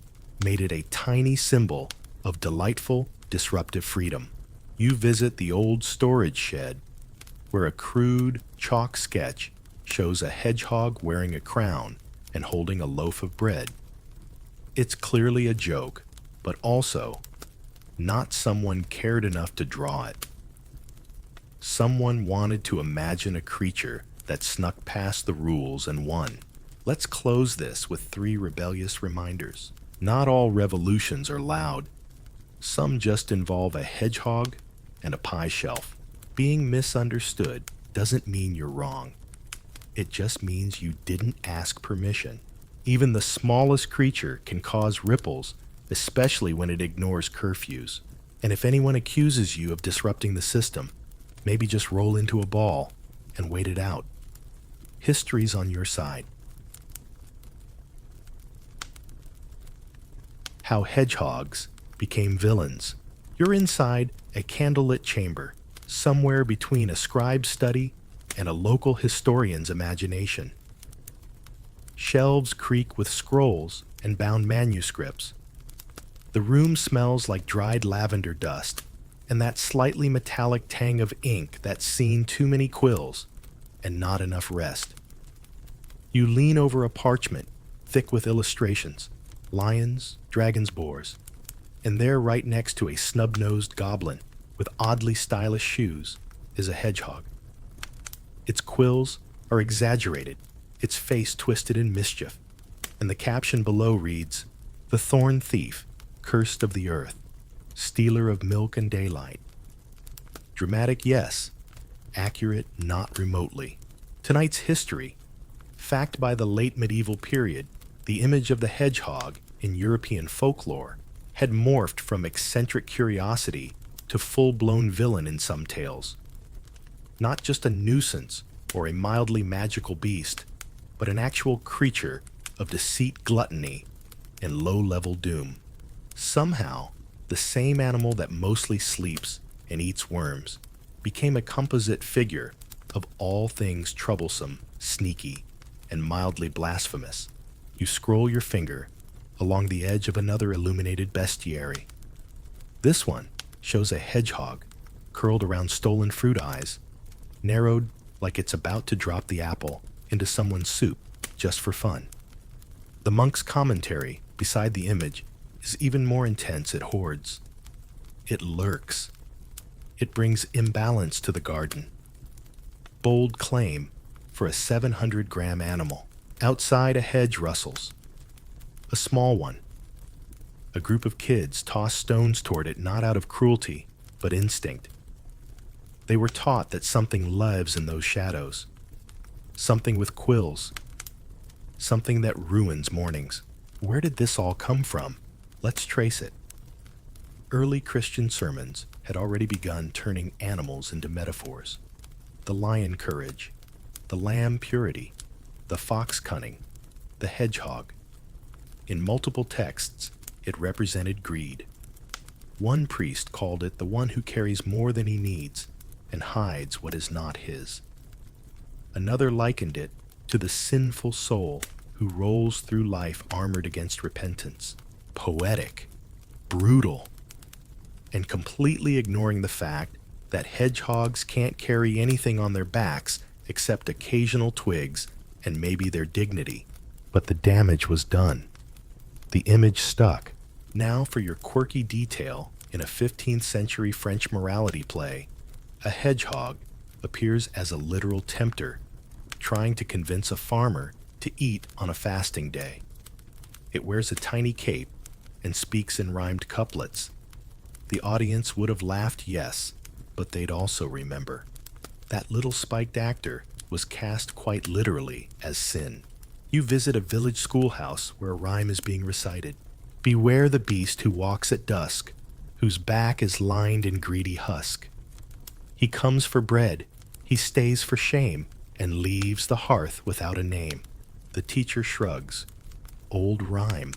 made it a tiny symbol of delightful, disruptive freedom. You visit the old storage shed, where a crude chalk sketch shows a hedgehog wearing a crown and holding a loaf of bread. It's clearly a joke, but also not someone cared enough to draw it. Someone wanted to imagine a creature that snuck past the rules and won. Let's close this with 3 rebellious reminders. Not all revolutions are loud. Some just involve a hedgehog and a pie shelf. Being misunderstood doesn't mean you're wrong. It just means you didn't ask permission. Even the smallest creature can cause ripples, especially when it ignores curfews. And if anyone accuses you of disrupting the system, maybe just roll into a ball and wait it out. History's on your side. How hedgehogs became villains. You're inside a candlelit chamber, somewhere between a scribe's study and a local historian's imagination. Shelves creak with scrolls and bound manuscripts. The room smells like dried lavender dust and that slightly metallic tang of ink that's seen too many quills and not enough rest. You lean over a parchment thick with illustrations, lions, dragons, boars, and there right next to a snub-nosed goblin with oddly stylish shoes is a hedgehog. Its quills are exaggerated, its face twisted in mischief, and the caption below reads, "The Thorn Thief, cursed of the earth, stealer of milk and daylight." Dramatic, yes. Accurate, not remotely. Tonight's history. Fact: by the late medieval period, the image of the hedgehog in European folklore had morphed from eccentric curiosity to full-blown villain in some tales. Not just a nuisance or a mildly magical beast, but an actual creature of deceit, gluttony, and low-level doom. Somehow, the same animal that mostly sleeps and eats worms became a composite figure of all things troublesome, sneaky, and mildly blasphemous. You scroll your finger along the edge of another illuminated bestiary. This one shows a hedgehog curled around stolen fruit eyes, narrowed like it's about to drop the apple into someone's soup just for fun. The monk's commentary beside the image is even more intense at hordes. It lurks. It brings imbalance to the garden. Bold claim for a 700-gram animal. Outside, a hedge rustles. A small one. A group of kids toss stones toward it not out of cruelty, but instinct. They were taught that something lives in those shadows. Something with quills. Something that ruins mornings. Where did this all come from? Let's trace it. Early Christian sermons had already begun turning animals into metaphors. The lion courage, the lamb purity, the fox cunning, the hedgehog. In multiple texts, it represented greed. One priest called it the one who carries more than he needs and hides what is not his. Another likened it to the sinful soul who rolls through life armored against repentance. Poetic, brutal, and completely ignoring the fact that hedgehogs can't carry anything on their backs except occasional twigs and maybe their dignity. But the damage was done. The image stuck. Now for your quirky detail in a 15th century French morality play, a hedgehog appears as a literal tempter, trying to convince a farmer to eat on a fasting day. It wears a tiny cape and speaks in rhymed couplets. The audience would have laughed, yes, but they'd also remember. That little spiked actor was cast quite literally as sin. You visit a village schoolhouse where a rhyme is being recited. Beware the beast who walks at dusk, whose back is lined in greedy husk. He comes for bread, he stays for shame, and leaves the hearth without a name. The teacher shrugs. Old rhyme,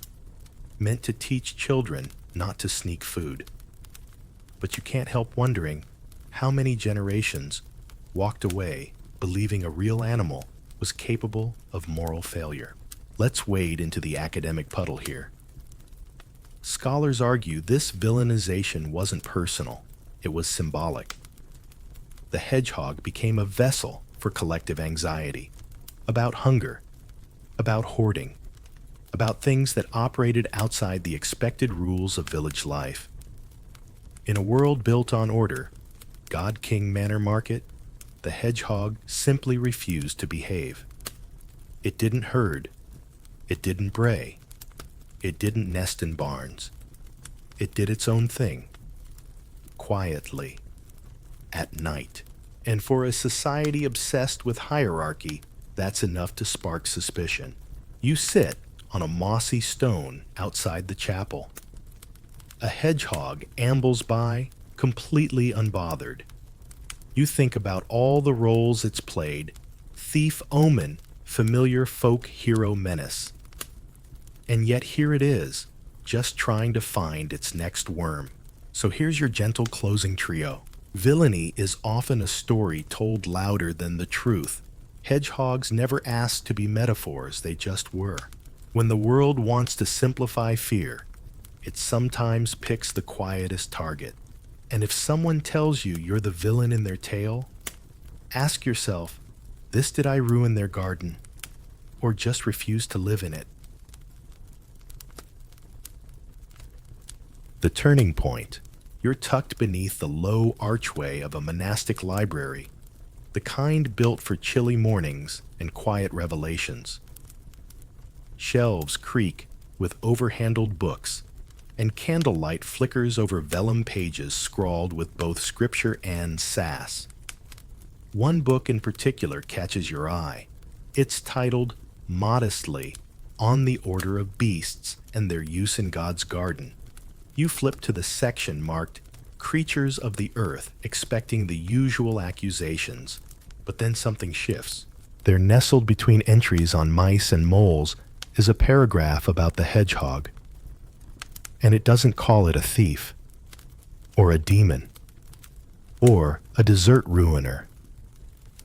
meant to teach children not to sneak food. But you can't help wondering how many generations walked away believing a real animal was capable of moral failure. Let's wade into the academic puddle here. Scholars argue this villainization wasn't personal, it was symbolic. The hedgehog became a vessel for collective anxiety, about hunger, about hoarding, about things that operated outside the expected rules of village life. In a world built on order, God King Manor Market, the hedgehog simply refused to behave. It didn't herd, it didn't bray, it didn't nest in barns. It did its own thing, quietly, at night. And for a society obsessed with hierarchy, that's enough to spark suspicion. You sit on a mossy stone outside the chapel. A hedgehog ambles by, completely unbothered. You think about all the roles it's played: thief omen, familiar folk hero menace. And yet here it is, just trying to find its next worm. So here's your gentle closing trio. Villainy is often a story told louder than the truth. Hedgehogs never asked to be metaphors, they just were. When the world wants to simplify fear, it sometimes picks the quietest target. And if someone tells you you're the villain in their tale, ask yourself, did I ruin their garden, or just refuse to live in it? The turning point. You're tucked beneath the low archway of a monastic library, the kind built for chilly mornings and quiet revelations. Shelves creak with overhandled books, and candlelight flickers over vellum pages scrawled with both scripture and sass. One book in particular catches your eye. It's titled, modestly, On the Order of Beasts and Their Use in God's Garden. You flip to the section marked Creatures of the Earth, expecting the usual accusations, but then something shifts. There, nestled between entries on mice and moles, is a paragraph about the hedgehog. And it doesn't call it a thief, or a demon, or a desert ruiner.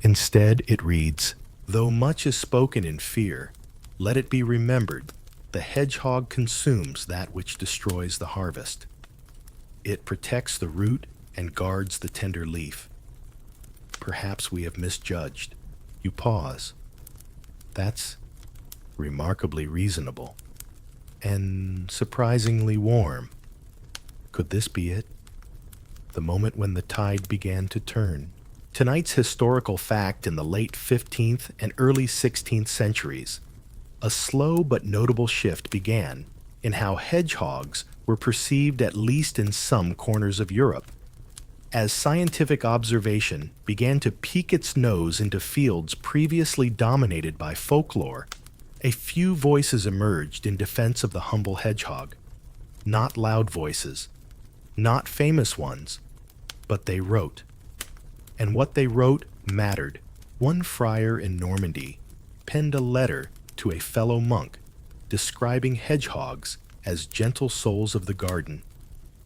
Instead, it reads, though much is spoken in fear, Let it be remembered, the hedgehog consumes that which destroys the harvest. It protects the root and guards the tender leaf. Perhaps we have misjudged. You pause. That's remarkably reasonable and surprisingly warm. Could this be it? The moment when the tide began to turn. Tonight's historical fact: in the late 15th and early 16th centuries, a slow but notable shift began in how hedgehogs were perceived, at least in some corners of Europe. As scientific observation began to peek its nose into fields previously dominated by folklore, a few voices emerged in defense of the humble hedgehog. Not loud voices, not famous ones, but they wrote. And what they wrote mattered. One friar in Normandy penned a letter to a fellow monk describing hedgehogs as gentle souls of the garden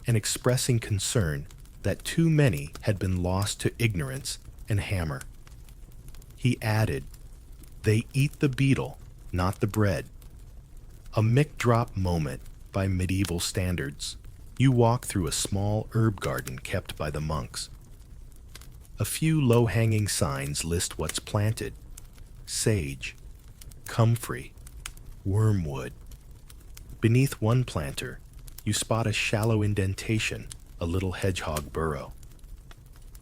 and expressing concern that too many had been lost to ignorance and hammer. He added, "They eat the beetle, not the bread." A mic drop moment by medieval standards. You walk through a small herb garden kept by the monks. A few low-hanging signs list what's planted: sage, comfrey, wormwood. Beneath one planter, you spot a shallow indentation, a little hedgehog burrow.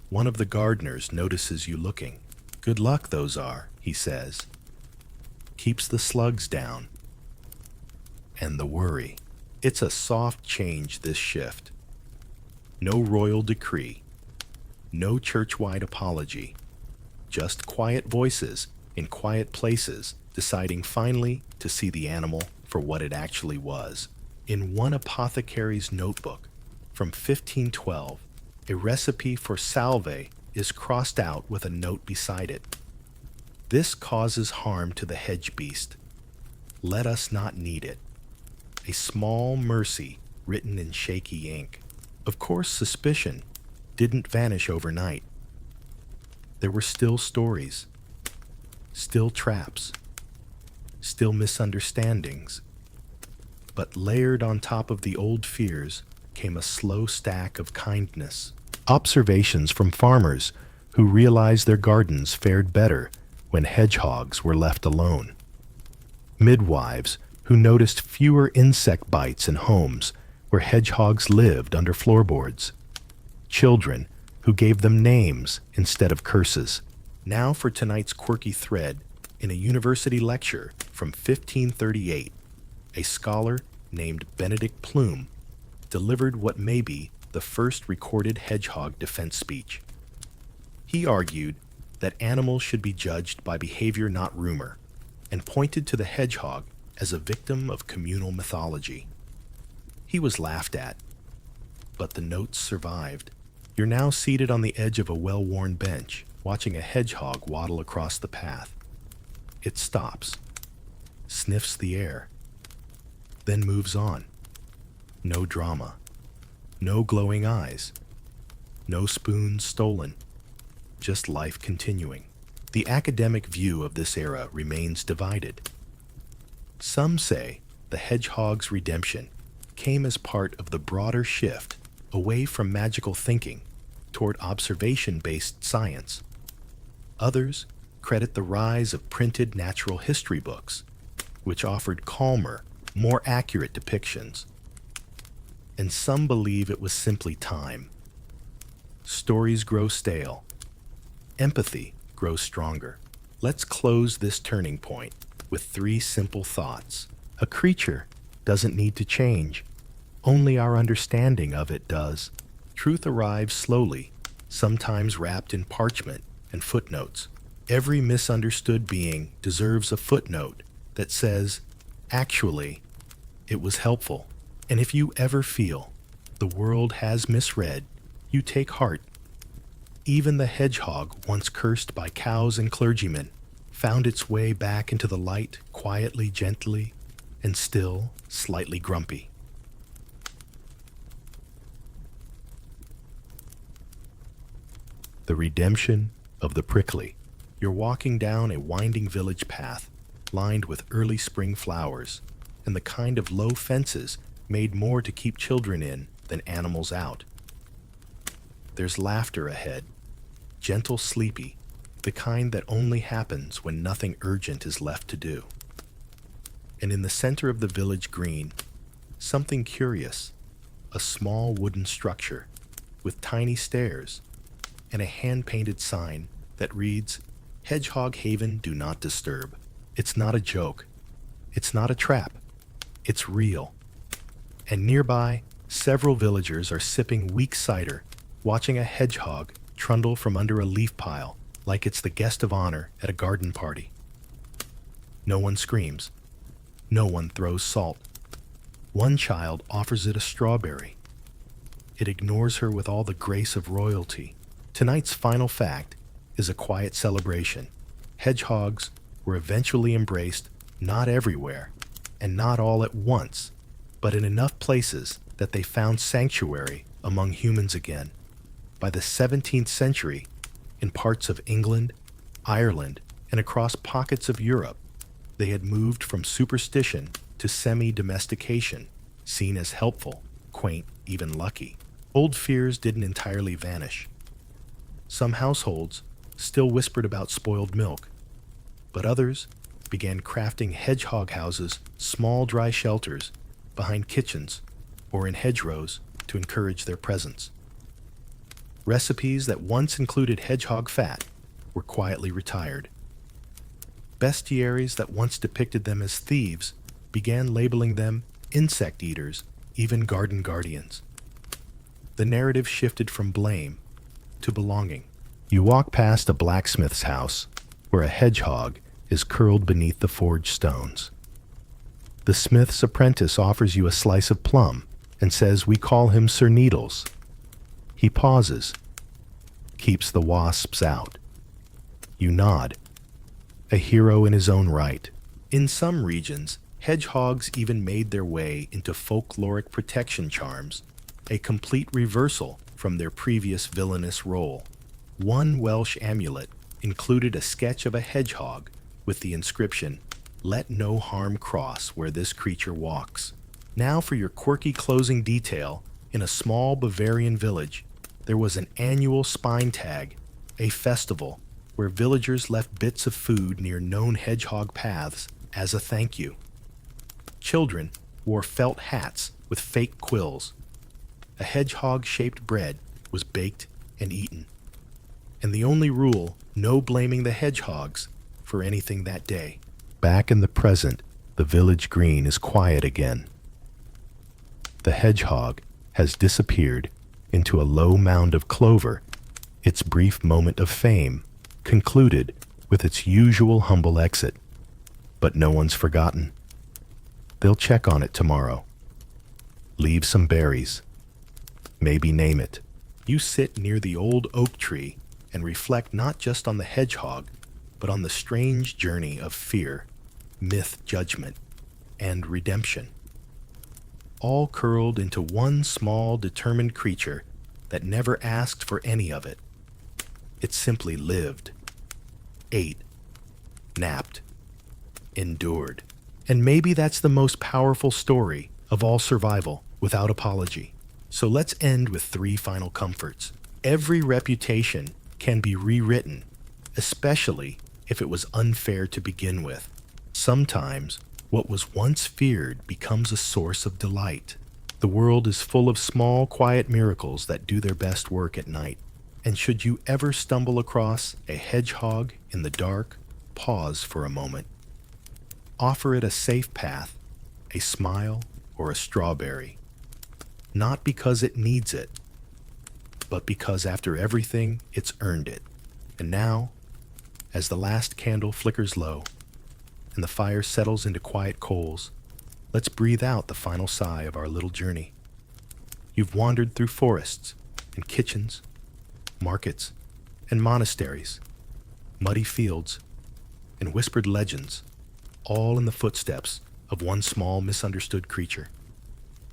One of the gardeners notices you looking. "Good luck those are," he says. Keeps the slugs down. And the worry. It's a soft change, this shift. No royal decree. No church-wide apology. Just quiet voices in quiet places deciding finally to see the animal for what it actually was. In one apothecary's notebook from 1512, a recipe for salve is crossed out with a note beside it. "This causes harm to the hedge beast. Let us not need it." A small mercy written in shaky ink. Of course, suspicion didn't vanish overnight. There were still stories, still traps, still misunderstandings. But layered on top of the old fears came a slow stack of kindness. Observations from farmers who realized their gardens fared better when hedgehogs were left alone. Midwives who noticed fewer insect bites in homes where hedgehogs lived under floorboards. Children who gave them names instead of curses. Now for tonight's quirky thread. In a university lecture from 1538, a scholar named Benedict Plume delivered what may be the first recorded hedgehog defense speech. He argued that animals should be judged by behavior, not rumor, and pointed to the hedgehog as a victim of communal mythology. He was laughed at, but the notes survived. You're now seated on the edge of a well-worn bench, watching a hedgehog waddle across the path. It stops, sniffs the air, then moves on. No drama, no glowing eyes, no spoons stolen, just life continuing. The academic view of this era remains divided. Some say the hedgehog's redemption came as part of the broader shift away from magical thinking toward observation-based science. Others credit the rise of printed natural history books, which offered calmer, more accurate depictions. And some believe it was simply time. Stories grow stale. Empathy grows stronger. Let's close this turning point with 3 simple thoughts. A creature doesn't need to change. Only our understanding of it does. Truth arrives slowly, sometimes wrapped in parchment and footnotes. Every misunderstood being deserves a footnote that says, "Actually, it was helpful." And if you ever feel the world has misread, you take heart. Even the hedgehog, once cursed by cows and clergymen, found its way back into the light quietly, gently, and still slightly grumpy. The redemption of the prickly. You're walking down a winding village path. lined with early spring flowers, and the kind of low fences made more to keep children in than animals out. There's laughter ahead, gentle, sleepy, the kind that only happens when nothing urgent is left to do. And in the center of the village green, something curious, a small wooden structure with tiny stairs and a hand-painted sign that reads, "Hedgehog Haven Do Not Disturb." It's not a joke. It's not a trap. It's real. And nearby, several villagers are sipping weak cider, watching a hedgehog trundle from under a leaf pile like it's the guest of honor at a garden party. No one screams. No one throws salt. One child offers it a strawberry. It ignores her with all the grace of royalty. Tonight's final fact is a quiet celebration. Hedgehogs were eventually embraced, not everywhere, and not all at once, but in enough places that they found sanctuary among humans again. By the 17th century, in parts of England, Ireland, and across pockets of Europe, they had moved from superstition to semi-domestication, seen as helpful, quaint, even lucky. Old fears didn't entirely vanish. Some households still whispered about spoiled milk, but others began crafting hedgehog houses, small dry shelters, behind kitchens or in hedgerows to encourage their presence. Recipes that once included hedgehog fat were quietly retired. Bestiaries that once depicted them as thieves began labeling them insect eaters, even garden guardians. The narrative shifted from blame to belonging. You walk past a blacksmith's house where a hedgehog is curled beneath the forged stones. The smith's apprentice offers you a slice of plum and says, "We call him Sir Needles." He pauses, keeps the wasps out. You nod. A hero in his own right. In some regions, hedgehogs even made their way into folkloric protection charms, a complete reversal from their previous villainous role. One Welsh amulet included a sketch of a hedgehog with the inscription, "Let no harm cross where this creature walks." Now for your quirky closing detail, in a small Bavarian village, there was an annual spine tag, a festival where villagers left bits of food near known hedgehog paths as a thank you. Children wore felt hats with fake quills. A hedgehog-shaped bread was baked and eaten. And the only rule, no blaming the hedgehogs for anything that day. Back in the present, the village green is quiet again. The hedgehog has disappeared into a low mound of clover. Its brief moment of fame concluded with its usual humble exit. But no one's forgotten. They'll check on it tomorrow. Leave some berries. Maybe name it. You sit near the old oak tree and reflect not just on the hedgehog, but on the strange journey of fear, myth, judgment, and redemption. All curled into one small, determined creature that never asked for any of it. It simply lived, ate, napped, endured. And maybe that's the most powerful story of all survival without apology. So let's end with 3 final comforts. Every reputation can be rewritten, especially if it was unfair to begin with. Sometimes, what was once feared becomes a source of delight. The world is full of small, quiet miracles that do their best work at night. And should you ever stumble across a hedgehog in the dark, pause for a moment. Offer it a safe path, a smile, or a strawberry. Not because it needs it, but because after everything, it's earned it. And now, as the last candle flickers low and the fire settles into quiet coals, let's breathe out the final sigh of our little journey. You've wandered through forests and kitchens, markets and monasteries, muddy fields and whispered legends, all in the footsteps of one small misunderstood creature,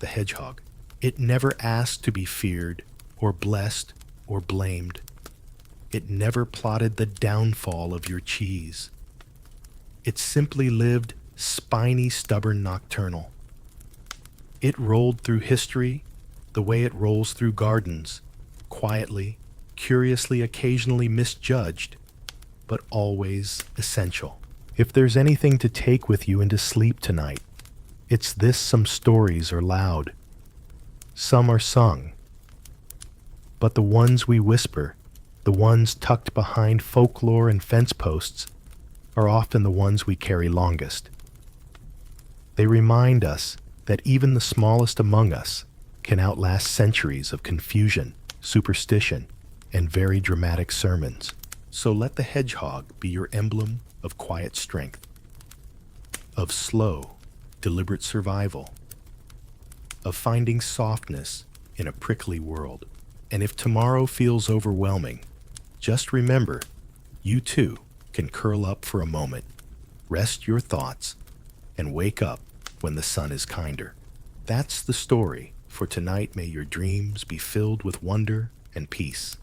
the hedgehog. It never asked to be feared or blessed or blamed. It never plotted the downfall of your cheese. It simply lived spiny, stubborn nocturnal. It rolled through history the way it rolls through gardens, quietly, curiously, occasionally misjudged, but always essential. If there's anything to take with you into sleep tonight, it's this: some stories are loud, some are sung, but the ones we whisper, the ones tucked behind folklore and fence posts, are often the ones we carry longest. They remind us that even the smallest among us can outlast centuries of confusion, superstition, and very dramatic sermons. So let the hedgehog be your emblem of quiet strength, of slow, deliberate survival, of finding softness in a prickly world. And if tomorrow feels overwhelming, just remember, you too can curl up for a moment, rest your thoughts, and wake up when the sun is kinder. That's the story for tonight. May your dreams be filled with wonder and peace.